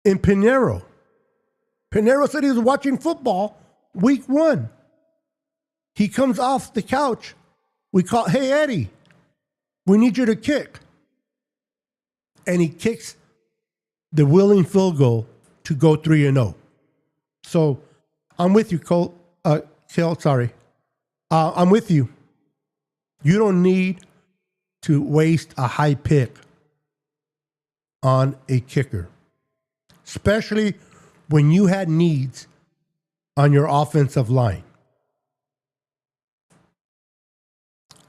in Pinheiro. Pinheiro said he was watching football week 1. He comes off the couch. We call, hey, Eddie, we need you to kick. And he kicks the willing field goal to go 3-0. So I'm with you, Cole. Sorry. I'm with you. You don't need to waste a high pick on a kicker, especially when you had needs on your offensive line.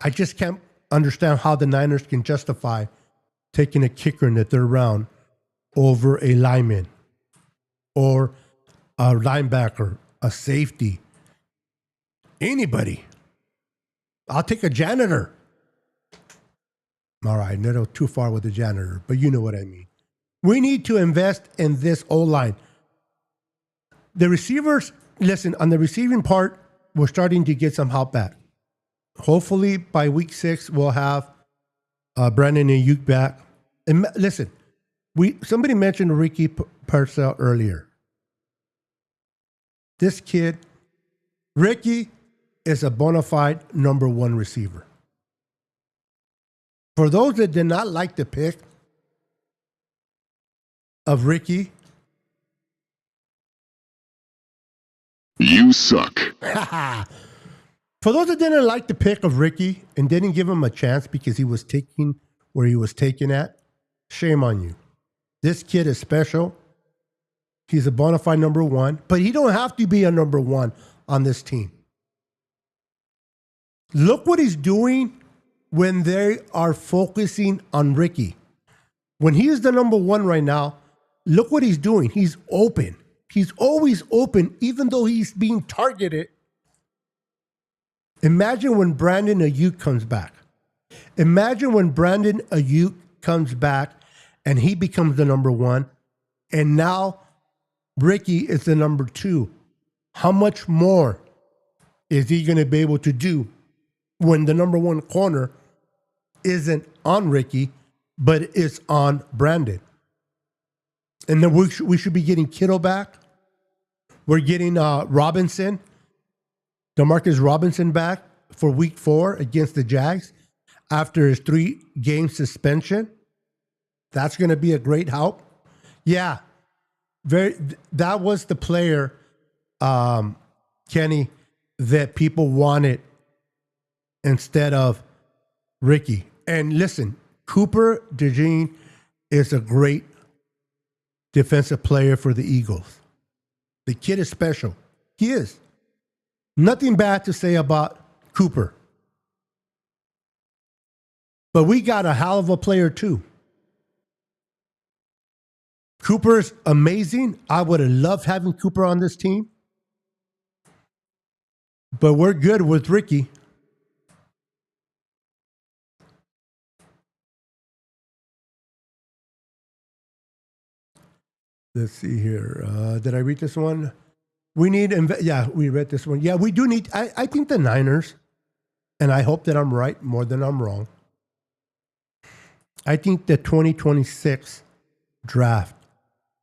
I just can't understand how the Niners can justify taking a kicker in the 3rd round over a lineman or a linebacker, a safety, anybody. I'll take a janitor. All right, no, too far with the janitor, but you know what I mean. We need to invest in this O-line. The receivers, listen, on the receiving part, we're starting to get some help back. Hopefully by week 6, we'll have Brandon Ayuk back. And listen, somebody mentioned Ricky Purcell earlier. This kid, Ricky, is a bona fide number 1 receiver. For those that did not like the pick of Ricky, You suck. for those that didn't like the pick of Ricky and didn't give him a chance because he was taking where he was taken at, shame on you. This kid is special. He's a bona fide number 1, but he don't have to be a number 1 on this team. Look what he's doing when they are focusing on Ricky. When he is the number 1 right now, look what he's doing. He's open. He's always open, even though he's being targeted. Imagine when Brandon Ayuk comes back. Imagine when Brandon Ayuk comes back and he becomes the number 1. And now Ricky is the number 2. How much more is he going to be able to do when the number 1 corner isn't on Ricky, but is on Brandon? And then we should be getting Kittle back. We're getting Robinson, Demarcus Robinson back for week 4 against the Jags after his 3-game suspension. That's going to be a great help. Yeah, that was the player, Kenny, that people wanted instead of Ricky. And listen, Cooper DeJean is a great defensive player for the Eagles. The kid is special. He is. Nothing bad to say about Cooper. But we got a hell of a player too. Cooper's amazing. I would have loved having Cooper on this team. But we're good with Ricky. Let's see here. Did I read this one? We need, yeah, we read this one. Yeah, we do need, I think the Niners, and I hope that I'm right more than I'm wrong. I think the 2026 draft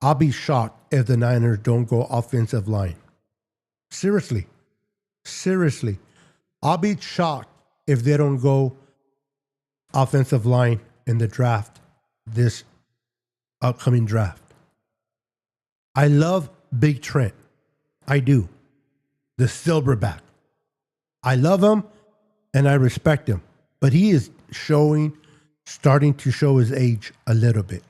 I'll be shocked if the Niners don't go offensive line. Seriously. Seriously. I'll be shocked if they don't go offensive line in the draft, this upcoming draft. I love Big Trent. I do. The silverback. I love him and I respect him. But he is starting to show his age a little bit.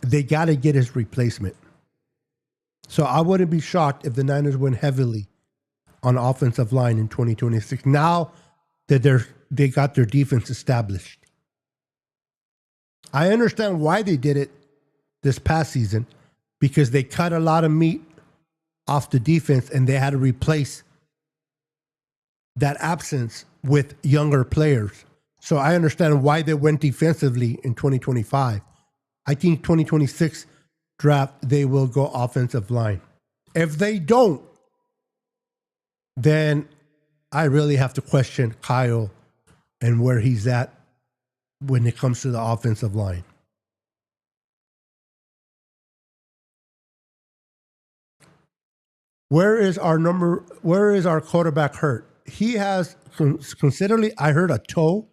They got to get his replacement. So I wouldn't be shocked if the Niners went heavily on offensive line in 2026. Now that they got their defense established. I understand why they did it this past season, because they cut a lot of meat off the defense and they had to replace that absence with younger players. So I understand why they went defensively in 2025. I think 2026 draft, they will go offensive line. If they don't, then I really have to question Kyle and where he's at when it comes to the offensive line. Where is our quarterback hurt? He has considerably, I heard a turf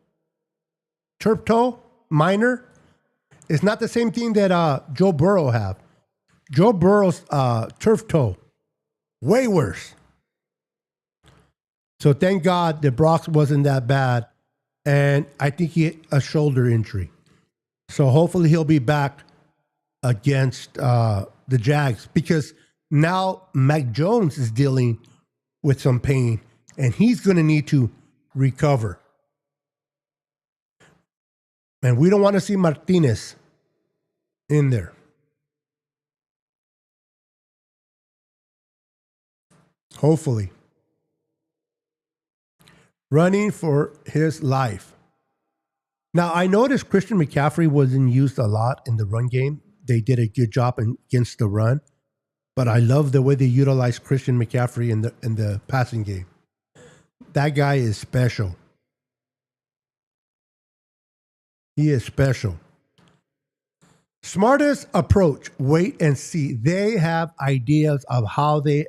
toe, minor. It's not the same thing that Joe Burrow have. Joe Burrow's turf toe, way worse. So thank God that Brock's wasn't that bad. And I think he had a shoulder injury. So hopefully he'll be back against the Jags, because now Mac Jones is dealing with some pain and he's going to need to recover. And we don't want to see Martinez in there. Hopefully. Running for his life. Now, I noticed Christian McCaffrey wasn't used a lot in the run game. They did a good job against the run. But I love the way they utilize Christian McCaffrey in the passing game. That guy is special. He is special. Smartest approach, wait and see. They have ideas of how they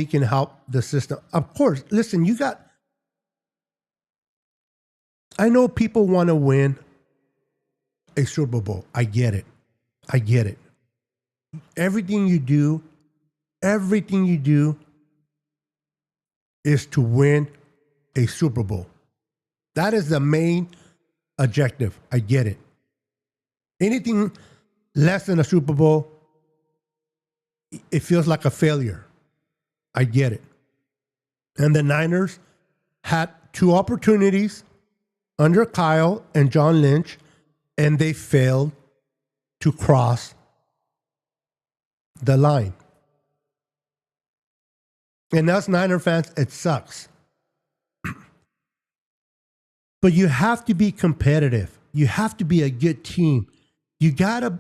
can help the system. Of course, listen, I know people want to win a Super Bowl. I get it. Everything you do is to win a Super Bowl. That is the main objective. I get it. Anything less than a Super Bowl, it feels like a failure. I get it. And the Niners had 2 opportunities under Kyle and John Lynch, and they failed to cross the line. And us Niner fans, it sucks. But you have to be competitive. You have to be a good team. You got to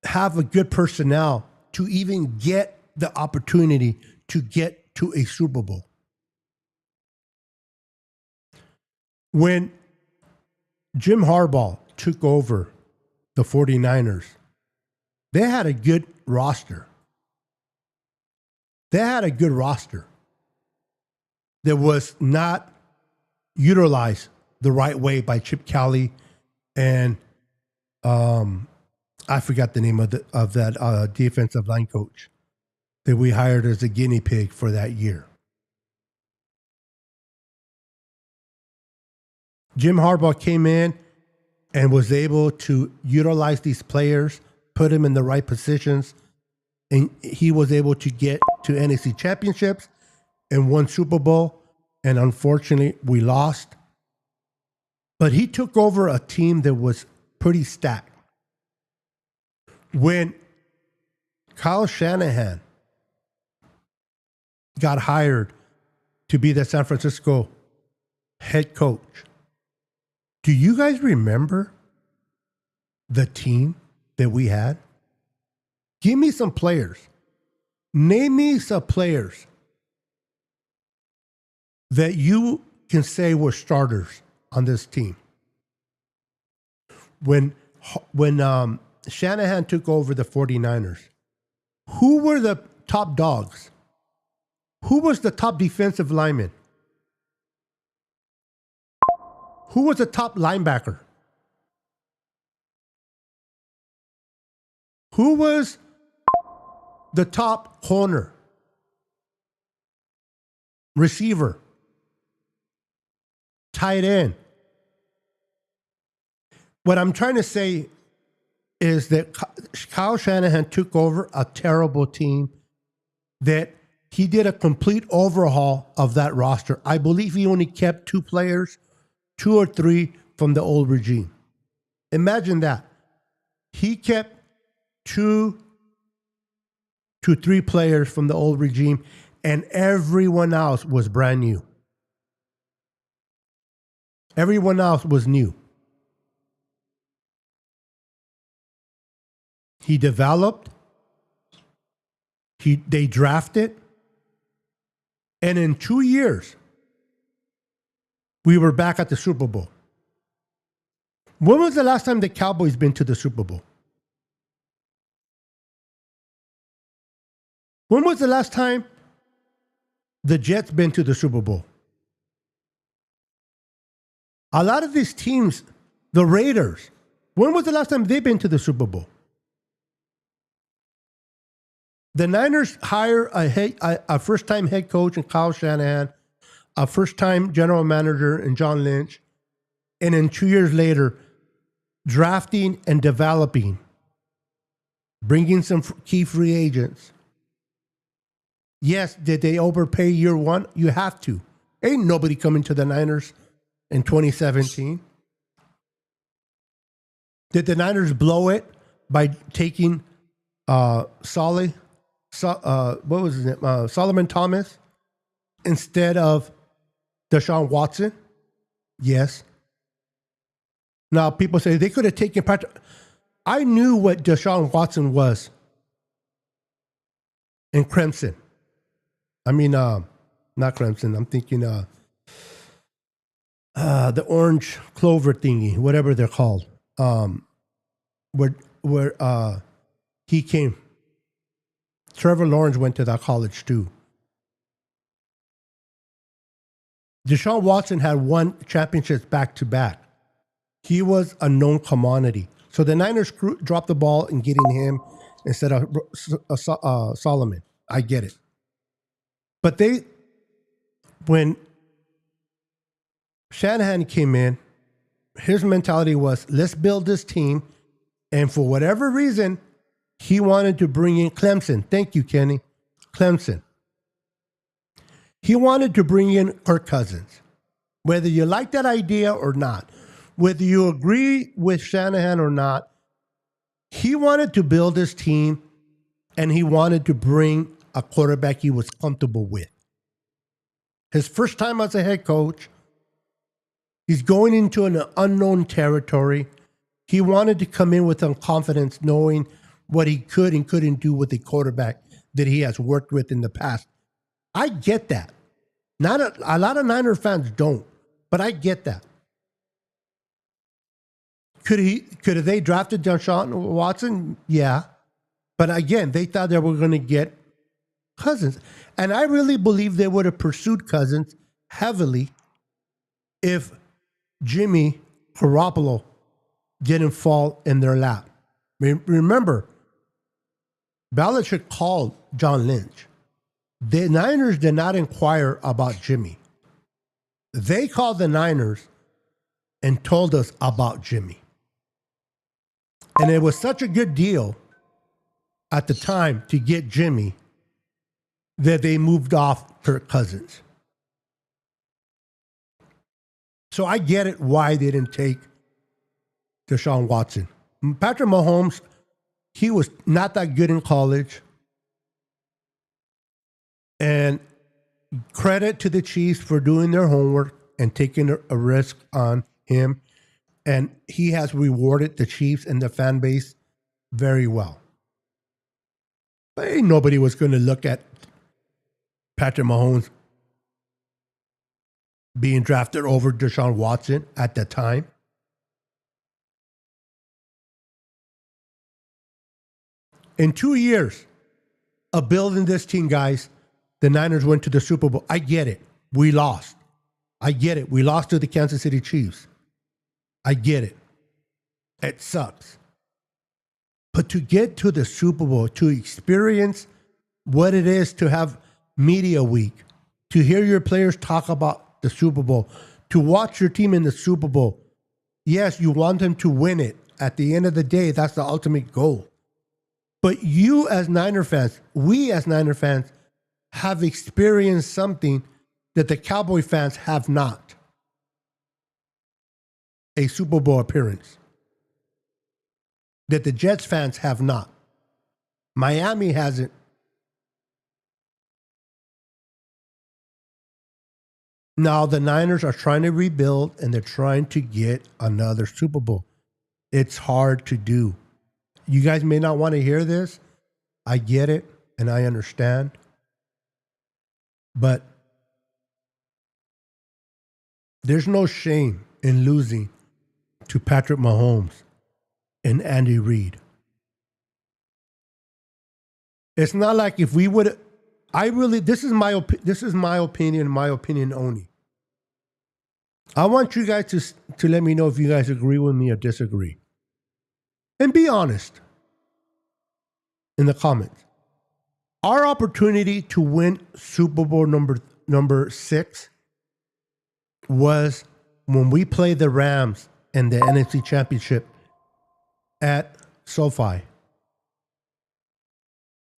have a good personnel to even get the opportunity to get to a Super Bowl. When Jim Harbaugh took over the 49ers, they had a good roster. That was not utilized the right way by Chip Kelly and I forgot the name of that defensive line coach that we hired as a guinea pig for that year. Jim Harbaugh came in and was able to utilize these players, put them in the right positions, and he was able to get to NFC championships and won Super Bowl. And unfortunately, we lost. But he took over a team that was pretty stacked. When Kyle Shanahan got hired to be the San Francisco head coach, do you guys remember the team that we had? Give me some players. Name me some players that you can say were starters on this team. When when Shanahan took over the 49ers, who were the top dogs? Who was the top defensive lineman? Who was the top linebacker? Who was the top corner? Receiver? Tight end? What I'm trying to say is that Kyle Shanahan took over a terrible team, that he did a complete overhaul of that roster. I believe he only kept 2 players, 2 or 3 from the old regime. Imagine that. He kept 2 to 3 players from the old regime, and everyone else was brand new. Everyone else was new. He developed, they drafted, and in 2 years, we were back at the Super Bowl. When was the last time the Cowboys been to the Super Bowl? When was the last time the Jets been to the Super Bowl? A lot of these teams, the Raiders, when was the last time they've been to the Super Bowl? The Niners hire a first-time head coach in Kyle Shanahan, a first-time general manager in John Lynch, and then 2 years later, drafting and developing, bringing some key free agents. Yes, did they overpay year one? You have to. Ain't nobody coming to the Niners in 2017. Did the Niners blow it by taking Solomon Thomas instead of Deshaun Watson? Yes. Now, people say they could have taken Patrick. I knew what Deshaun Watson was in Clemson. I mean, not Clemson. I'm thinking the orange clover thingy, whatever they're called. Where he came. Trevor Lawrence went to that college too. Deshaun Watson had won championships back to back. He was a known commodity. So the Niners dropped the ball in getting him instead of Solomon. I get it. But when Shanahan came in, his mentality was, let's build this team. And for whatever reason, he wanted to bring in Clemson. Thank you, Kenny. Clemson. He wanted to bring in Kirk Cousins. Whether you like that idea or not, whether you agree with Shanahan or not, he wanted to build his team, and he wanted to bring a quarterback he was comfortable with. His first time as a head coach, he's going into an unknown territory. He wanted to come in with some confidence, knowing what he could and couldn't do with the quarterback that he has worked with in the past. I get that. Not a lot of Niner fans don't, but I get that. Could they drafted Deshaun Watson? Yeah. But again, they thought they were going to get Cousins. And I really believe they would have pursued Cousins heavily if Jimmy Garoppolo didn't fall in their lap. Remember, Belichick called John Lynch. The Niners did not inquire about Jimmy. They called the Niners and told us about Jimmy. And it was such a good deal at the time to get Jimmy that they moved off Kirk Cousins. So I get it why they didn't take Deshaun Watson. Patrick Mahomes, he was not that good in college. And credit to the Chiefs for doing their homework and taking a risk on him. And he has rewarded the Chiefs and the fan base very well. But ain't nobody was going to look at Patrick Mahomes being drafted over Deshaun Watson at the time. In 2 years of building this team, guys, the Niners went to the Super Bowl. I get it. We lost. I get it. We lost to the Kansas City Chiefs. I get it. It sucks. But to get to the Super Bowl, to experience what it is to have media week, to hear your players talk about the Super Bowl, to watch your team in the Super Bowl, yes, you want them to win it. At the end of the day, that's the ultimate goal. But you as Niner fans, we as Niner fans, have experienced something that the Cowboy fans have not. A Super Bowl appearance. That the Jets fans have not. Miami hasn't. Now the Niners are trying to rebuild and they're trying to get another Super Bowl. It's hard to do. You guys may not want to hear this. I get it and I understand. But there's no shame in losing to Patrick Mahomes and Andy Reid. It's not like if we would. This is my opinion only. I want you guys to let me know if you guys agree with me or disagree. And be honest in the comments. Our opportunity to win Super Bowl number 6 was when we played the Rams in the NFC Championship at SoFi.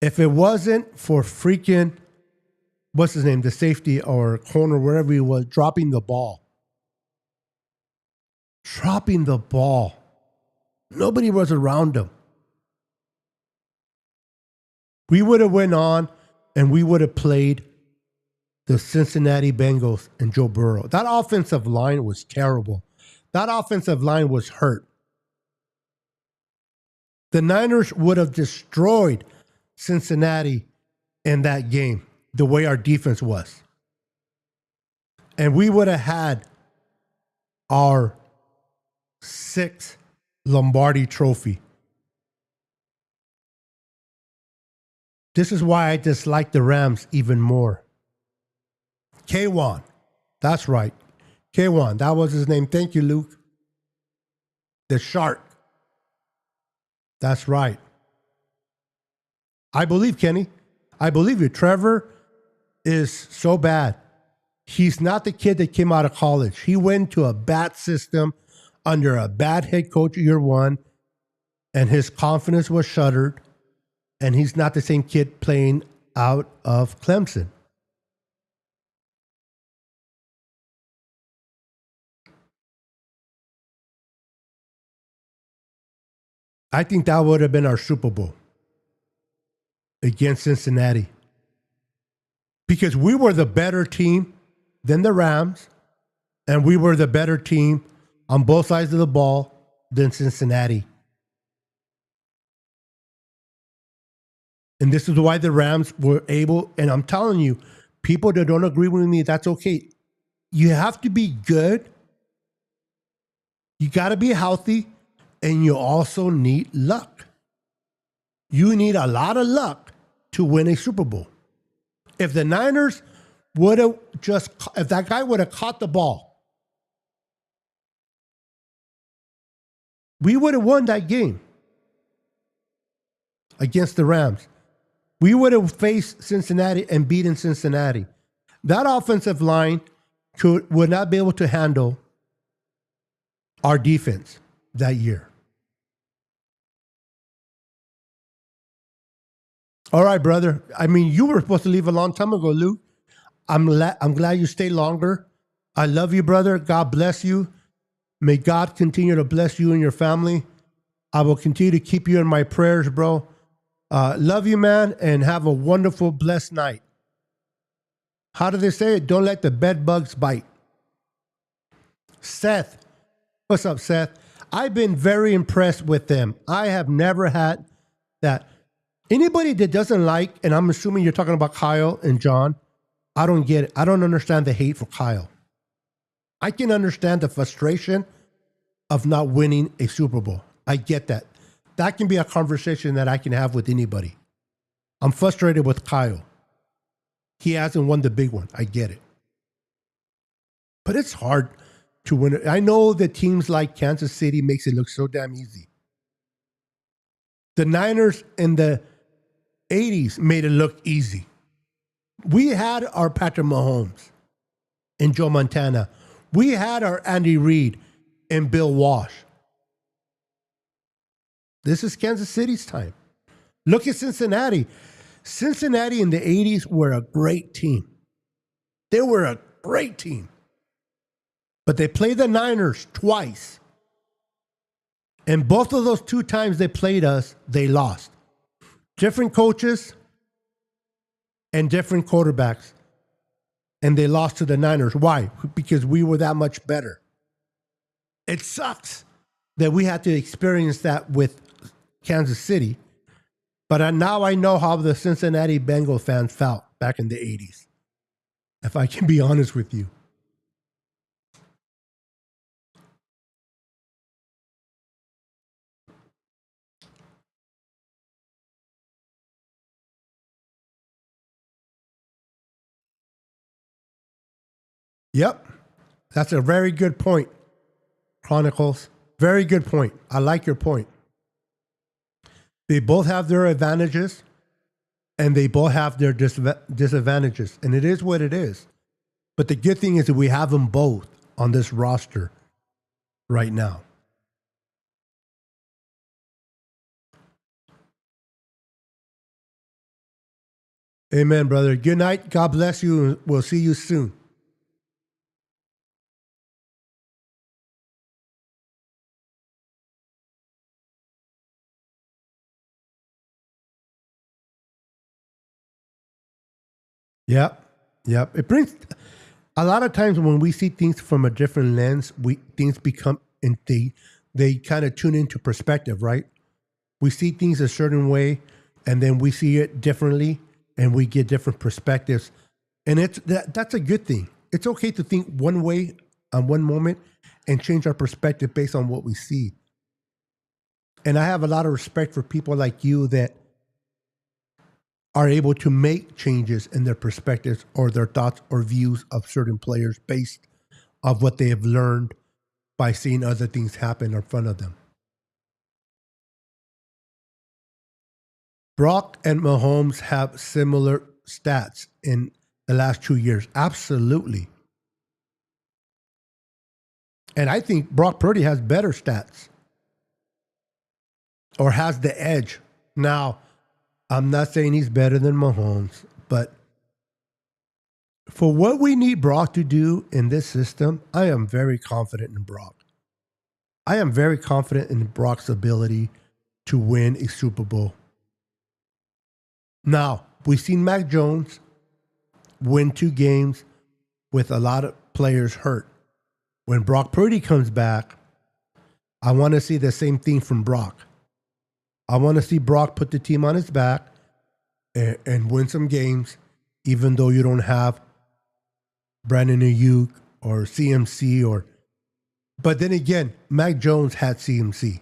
If it wasn't for freaking, what's his name, the safety or corner, wherever he was, dropping the ball. Nobody was around him. We would have went on and we would have played the Cincinnati Bengals and Joe Burrow. That offensive line was terrible. That offensive line was hurt. The Niners would have destroyed Cincinnati in that game, the way our defense was. And we would have had our 6th Lombardi trophy. This is why I dislike the Rams even more. K1. That's right. K1. That was his name. Thank you, Luke. The Shark. That's right. I believe, Kenny. I believe you. Trevor is so bad. He's not the kid that came out of college. He went to a bad system under a bad head coach year 1, and his confidence was shuttered, and he's not the same kid playing out of Clemson. I think that would have been our Super Bowl against Cincinnati. Because we were the better team than the Rams, and we were the better team on both sides of the ball than Cincinnati. And this is why the Rams were able, and I'm telling you, people that don't agree with me, that's okay. You have to be good. You got to be healthy. And you also need luck. You need a lot of luck to win a Super Bowl. If the Niners would have if that guy would have caught the ball, we would have won that game against the Rams. We would have faced Cincinnati and beaten Cincinnati. That offensive line would not be able to handle our defense that year. All right, brother. I mean, you were supposed to leave a long time ago, Luke. I'm glad you stayed longer. I love you, brother. God bless you. May God continue to bless you and your family. I will continue to keep you in my prayers, bro. Love you, man, and have a wonderful, blessed night. How do they say it? Don't let the bed bugs bite. Seth. What's up, Seth? I've been very impressed with them. I have never had that. Anybody that doesn't like, and I'm assuming you're talking about Kyle and John, I don't get it. I don't understand the hate for Kyle. I can understand the frustration of not winning a Super Bowl. I get that. that can be a conversation that I can have with anybody. I'm frustrated with Kyle. He hasn't won the big one. I get it. But it's hard to win it. I know that teams like Kansas City makes it look so damn easy. The Niners in the 80s made it look easy. We had our Patrick Mahomes and Joe Montana. We had our Andy Reid and Bill Walsh. This is Kansas City's time. Look at Cincinnati. Cincinnati in the 80s were a great team. They were a great team. But they played the Niners twice. And both of those 2 times they played us, they lost. Different coaches and different quarterbacks. And they lost to the Niners. Why? Because we were that much better. It sucks that we had to experience that with Kansas City. But now I know how the Cincinnati Bengal fans felt back in the 80s. If I can be honest with you. Yep. That's a very good point, Chronicles. Very good point. I like your point. They both have their advantages and they both have their disadvantages. And it is what it is. But the good thing is that we have them both on this roster right now. Amen, brother. Good night. God bless you. We'll see you soon. Yep. Yep. It brings a lot of times when we see things from a different lens, things become and they kind of tune into perspective, right? We see things a certain way and then we see it differently and we get different perspectives. And that's a good thing. It's okay to think one way on one moment and change our perspective based on what we see. And I have a lot of respect for people like you that are able to make changes in their perspectives or their thoughts or views of certain players based on what they have learned by seeing other things happen in front of them. Brock and Mahomes have similar stats in the last 2 years. Absolutely. And I think Brock Purdy has better stats or has the edge. Now, I'm not saying he's better than Mahomes, but for what we need Brock to do in this system, I am very confident in Brock. I am very confident in Brock's ability to win a Super Bowl. Now, we've seen Mac Jones win 2 games with a lot of players hurt. When Brock Purdy comes back, I want to see the same thing from Brock. I want to see Brock put the team on his back and win some games, even though you don't have Brandon Ayuk or CMC But then again, Mac Jones had CMC.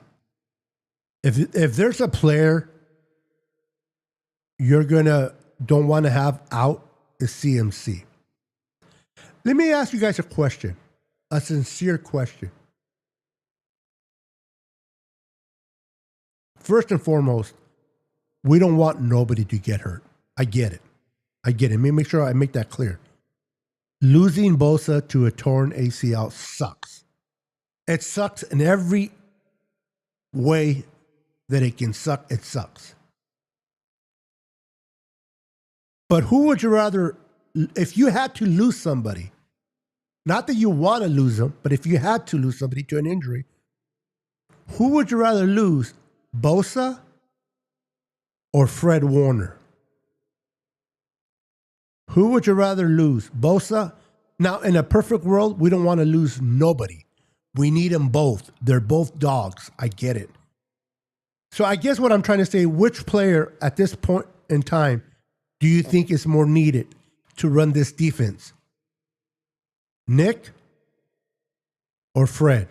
If there's a player you're don't want to have out, is CMC. Let me ask you guys a question, a sincere question. First and foremost, we don't want nobody to get hurt. I get it. Let me make sure I make that clear. Losing Bosa to a torn ACL sucks. It sucks in every way that it can suck. It sucks. But who would you rather, if you had to lose somebody, not that you want to lose them, but if you had to lose somebody to an injury, who would you rather lose, Bosa or Fred Warner? Who would you rather lose, Bosa? Now, in a perfect world, we don't want to lose nobody. We need them both. They're both dogs. I get it. So I guess what I'm trying to say, which player at this point in time do you think is more needed to run this defense? Nick or Fred?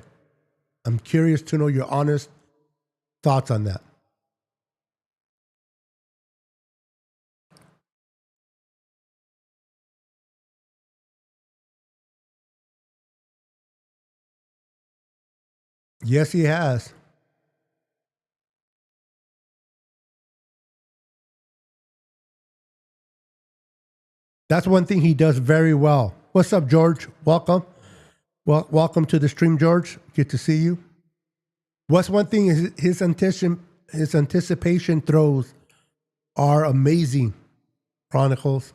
I'm curious to know your honest thoughts on that. Yes, he has. That's one thing he does very well. What's up, George? Welcome. Welcome to the stream, George. Good to see you. What's one thing is his anticipation throws are amazing. Chronicles.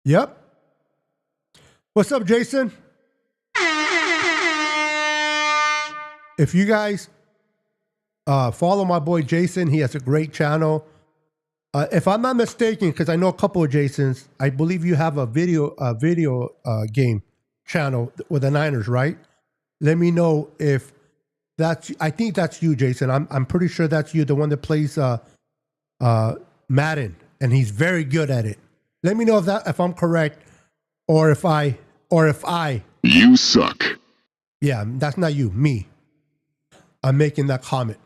Yep. What's up, Jason? If you guys follow my boy Jason, he has a great channel. If I'm not mistaken, because I know a couple of Jasons, I believe you have a video game channel with the Niners, right? Let me know if that's. I think that's you, Jason. I'm pretty sure that's you, the one that plays Madden, and he's very good at it. Let me know if I'm correct, or if I. You suck. Yeah, that's not you. Me. I'm making that comment.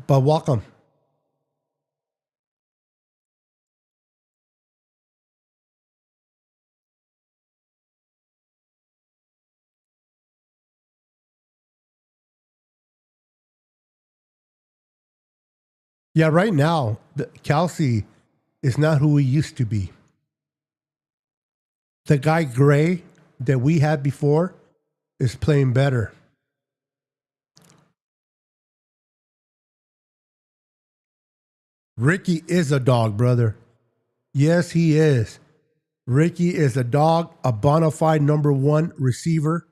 But welcome. Yeah, right now, Kelsey is not who he used to be. The guy Gray that we had before is playing better. Ricky is a dog, brother. Yes, he is. Ricky is a dog, a bona fide number one receiver.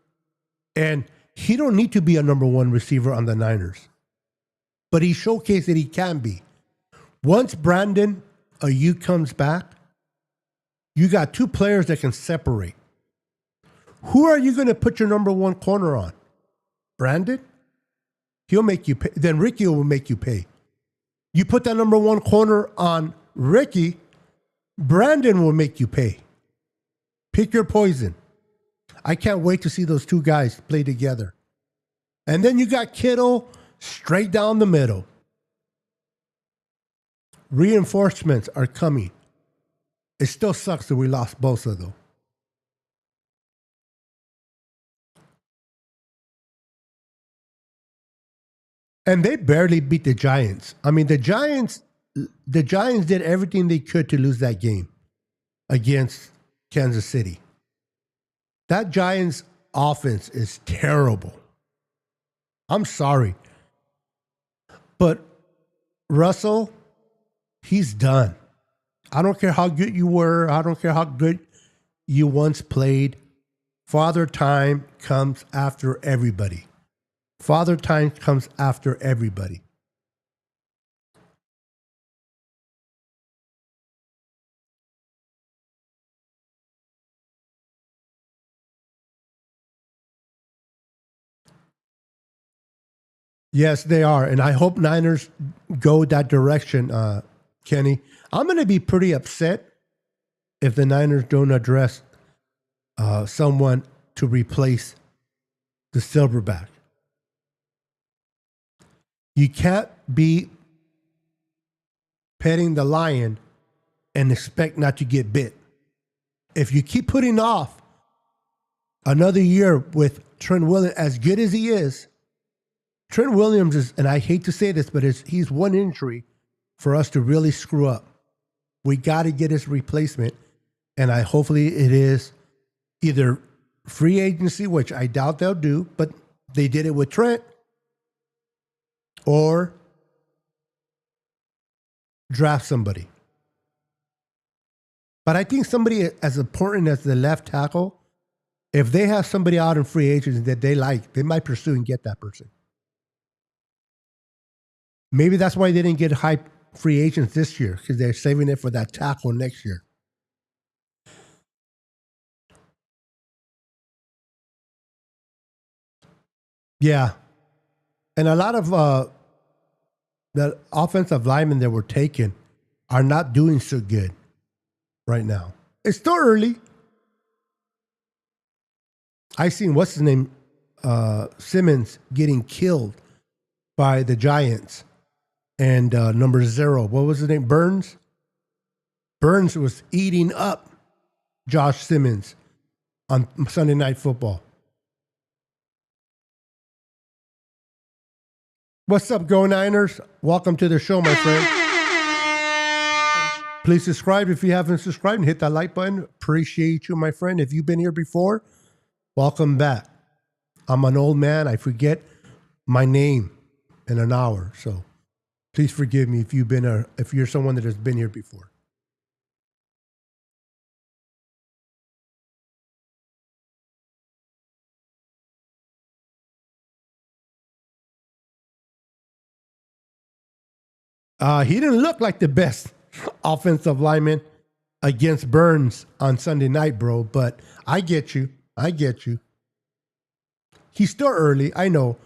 And he don't need to be a number one receiver on the Niners. But he showcased that he can be. Once Brandon Ayuk comes back, you got two players that can separate. Who are you going to put your number one corner on? Brandon? He'll make you pay. Then Ricky will make you pay. You put that number one corner on Ricky, Brandon will make you pay. Pick your poison. I can't wait to see those two guys play together. And then you got Kittle straight down the middle. Reinforcements are coming. It still sucks that we lost Bosa, though. And they barely beat the Giants. I mean, the Giants did everything they could to lose that game against Kansas City. That Giants offense is terrible. I'm sorry. But Russell, he's done. I don't care how good you were. I don't care how good you once played. Father Time comes after everybody. Father Time comes after everybody. Yes, they are. And I hope Niners go that direction, Kenny. I'm going to be pretty upset if the Niners don't address someone to replace the Silverback. You can't be petting the lion and expect not to get bit. If you keep putting off another year with Trent Williams, as good as he is, Trent Williams is, and I hate to say this, but he's one injury for us to really screw up. We got to get his replacement, and hopefully it is either free agency, which I doubt they'll do, but they did it with Trent, or draft somebody. But I think somebody as important as the left tackle, if they have somebody out in free agency that they like, they might pursue and get that person. Maybe that's why they didn't get high free agents this year, because they're saving it for that tackle next year. Yeah. And a lot of the offensive linemen that were taken are not doing so good right now. It's still early. I seen, what's his name, Simmons getting killed by the Giants. And number 0, what was his name? Burns? Burns was eating up Josh Simmons on Sunday Night Football. What's up, Go Niners? Welcome to the show, my friend. Please subscribe if you haven't subscribed and hit that like button. Appreciate you, my friend. If you've been here before, welcome back. I'm an old man. I forget my name in an hour. So please forgive me if you're someone that has been here before. He didn't look like the best offensive lineman against Burns on Sunday night, bro. But I get you. He's still early. I know.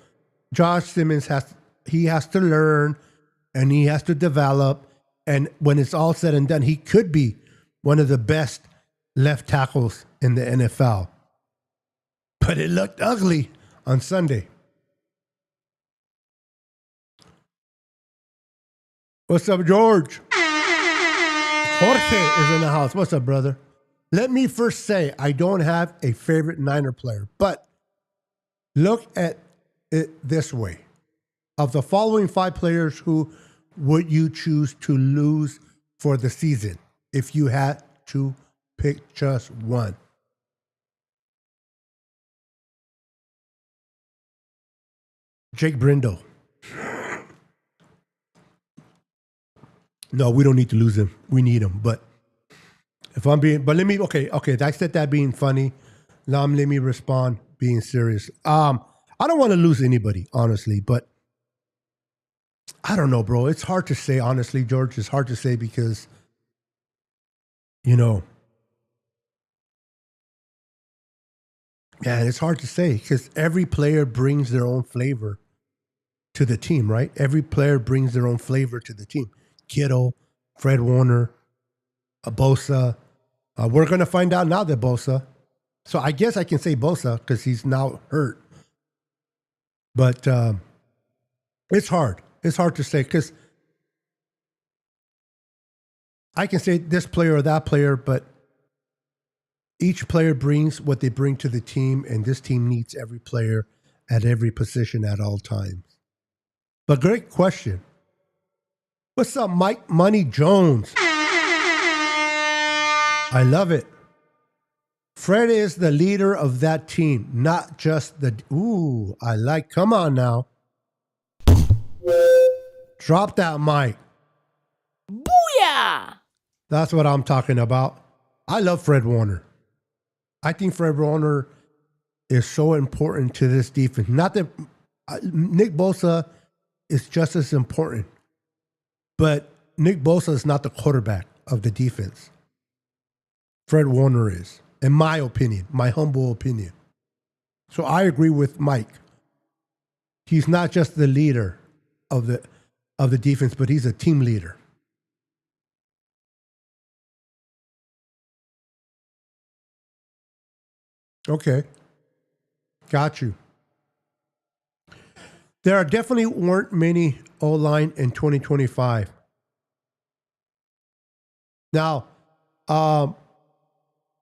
Josh Simmons has to learn and he has to develop. And when it's all said and done, he could be one of the best left tackles in the NFL. But it looked ugly on Sunday. What's up, George? Jorge is in the house. What's up, brother? Let me first say, I don't have a favorite Niner player, but look at it this way. Of the following 5 players, who would you choose to lose for the season if you had to pick just one? Jake Brindle. No, we don't need to lose him. We need him. But I said that being funny. Now let me respond being serious. I don't want to lose anybody, honestly, but I don't know, bro. It's hard to say, honestly, George. It's hard to say because, man, it's hard to say because every player brings their own flavor to the team, right? Every player brings their own flavor to the team. Kittle, Fred Warner, Bosa. We're going to find out now that Bosa. So I guess I can say Bosa because he's now hurt. But it's hard. It's hard to say because I can say this player or that player, but each player brings what they bring to the team, and this team needs every player at every position at all times. But great question. What's up, Mike Money Jones? I love it. Fred is the leader of that team, not just come on now. Drop that mic. Booyah! That's what I'm talking about. I love Fred Warner. I think Fred Warner is so important to this defense. Not that Nick Bosa is just as important. But Nick Bosa is not the quarterback of the defense. Fred Warner is, in my opinion, my humble opinion. So I agree with Mike. He's not just the leader of the defense, but he's a team leader. Okay. Got you. There definitely weren't many O-line in 2025. Now,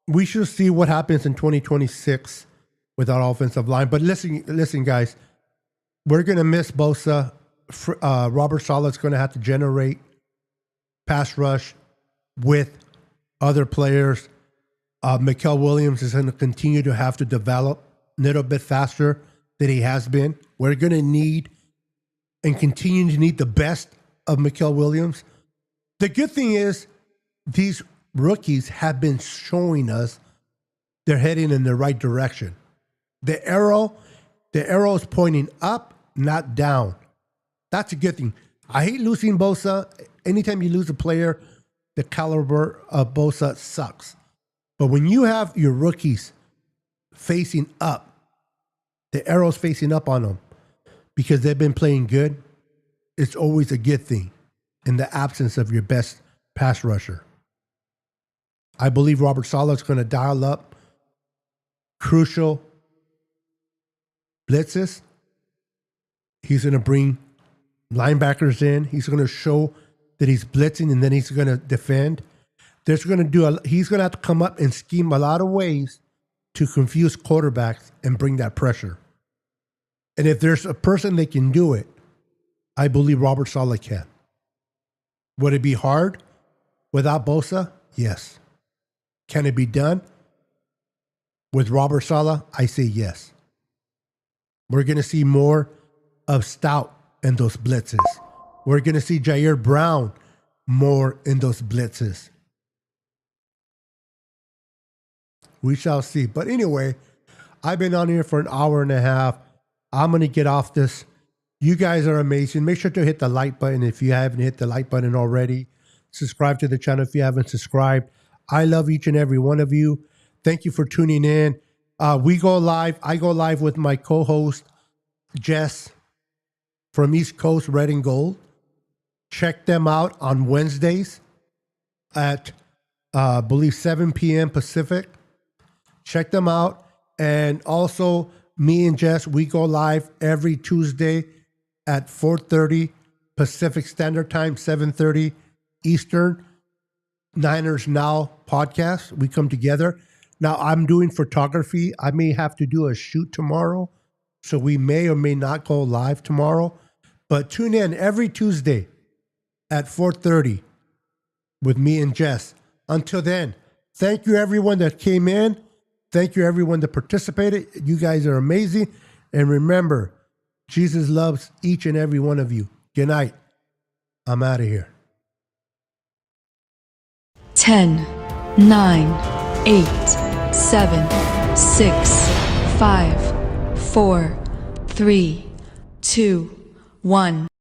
we should see what happens in 2026 with our offensive line. But listen, guys, we're going to miss Bosa. Robert Sala's going to have to generate pass rush with other players. Mikael Williams is going to continue to have to develop a little bit faster than he has been. We're going to need and continue to need the best of Mikael Williams. The good thing is these rookies have been showing us they're heading in the right direction. The arrow is pointing up, not down. That's a good thing. I hate losing Bosa. Anytime you lose a player, the caliber of Bosa sucks. But when you have your rookies facing up, the arrow's facing up on them because they've been playing good, it's always a good thing in the absence of your best pass rusher. I believe Robert Saleh is going to dial up crucial blitzes. He's going to bring linebackers in. He's going to show that he's blitzing and then he's going to defend. he's going to have to come up and scheme a lot of ways to confuse quarterbacks and bring that pressure. And if there's a person that can do it, I believe Robert Saleh can. Would it be hard without Bosa? Yes. Can it be done with Robert Saleh? I say yes. We're going to see more of Stout in those blitzes. We're going to see Jair Brown more in those blitzes. We shall see. But anyway, I've been on here for an hour and a half. I'm going to get off this. You guys are amazing. Make sure to hit the like button if you haven't hit the like button already. Subscribe to the channel if you haven't subscribed. I love each and every one of you. Thank you for tuning in. We go live. I go live with my co-host, Jess, from East Coast Red and Gold. Check them out on Wednesdays at, I believe, 7 p.m. Pacific. Check them out. And also, me and Jess, we go live every Tuesday at 4:30 Pacific Standard Time, 7:30 Eastern. Niners Now podcast. We come together. Now, I'm doing photography. I may have to do a shoot tomorrow, so we may or may not go live tomorrow. But tune in every Tuesday at 4:30 with me and Jess. Until then, thank you everyone that came in. Thank you everyone that participated. You guys are amazing. And remember, Jesus loves each and every one of you. Good night. I'm out of here. 10, 9, 8, 7, 6, 5, 4, 3, 2, 1.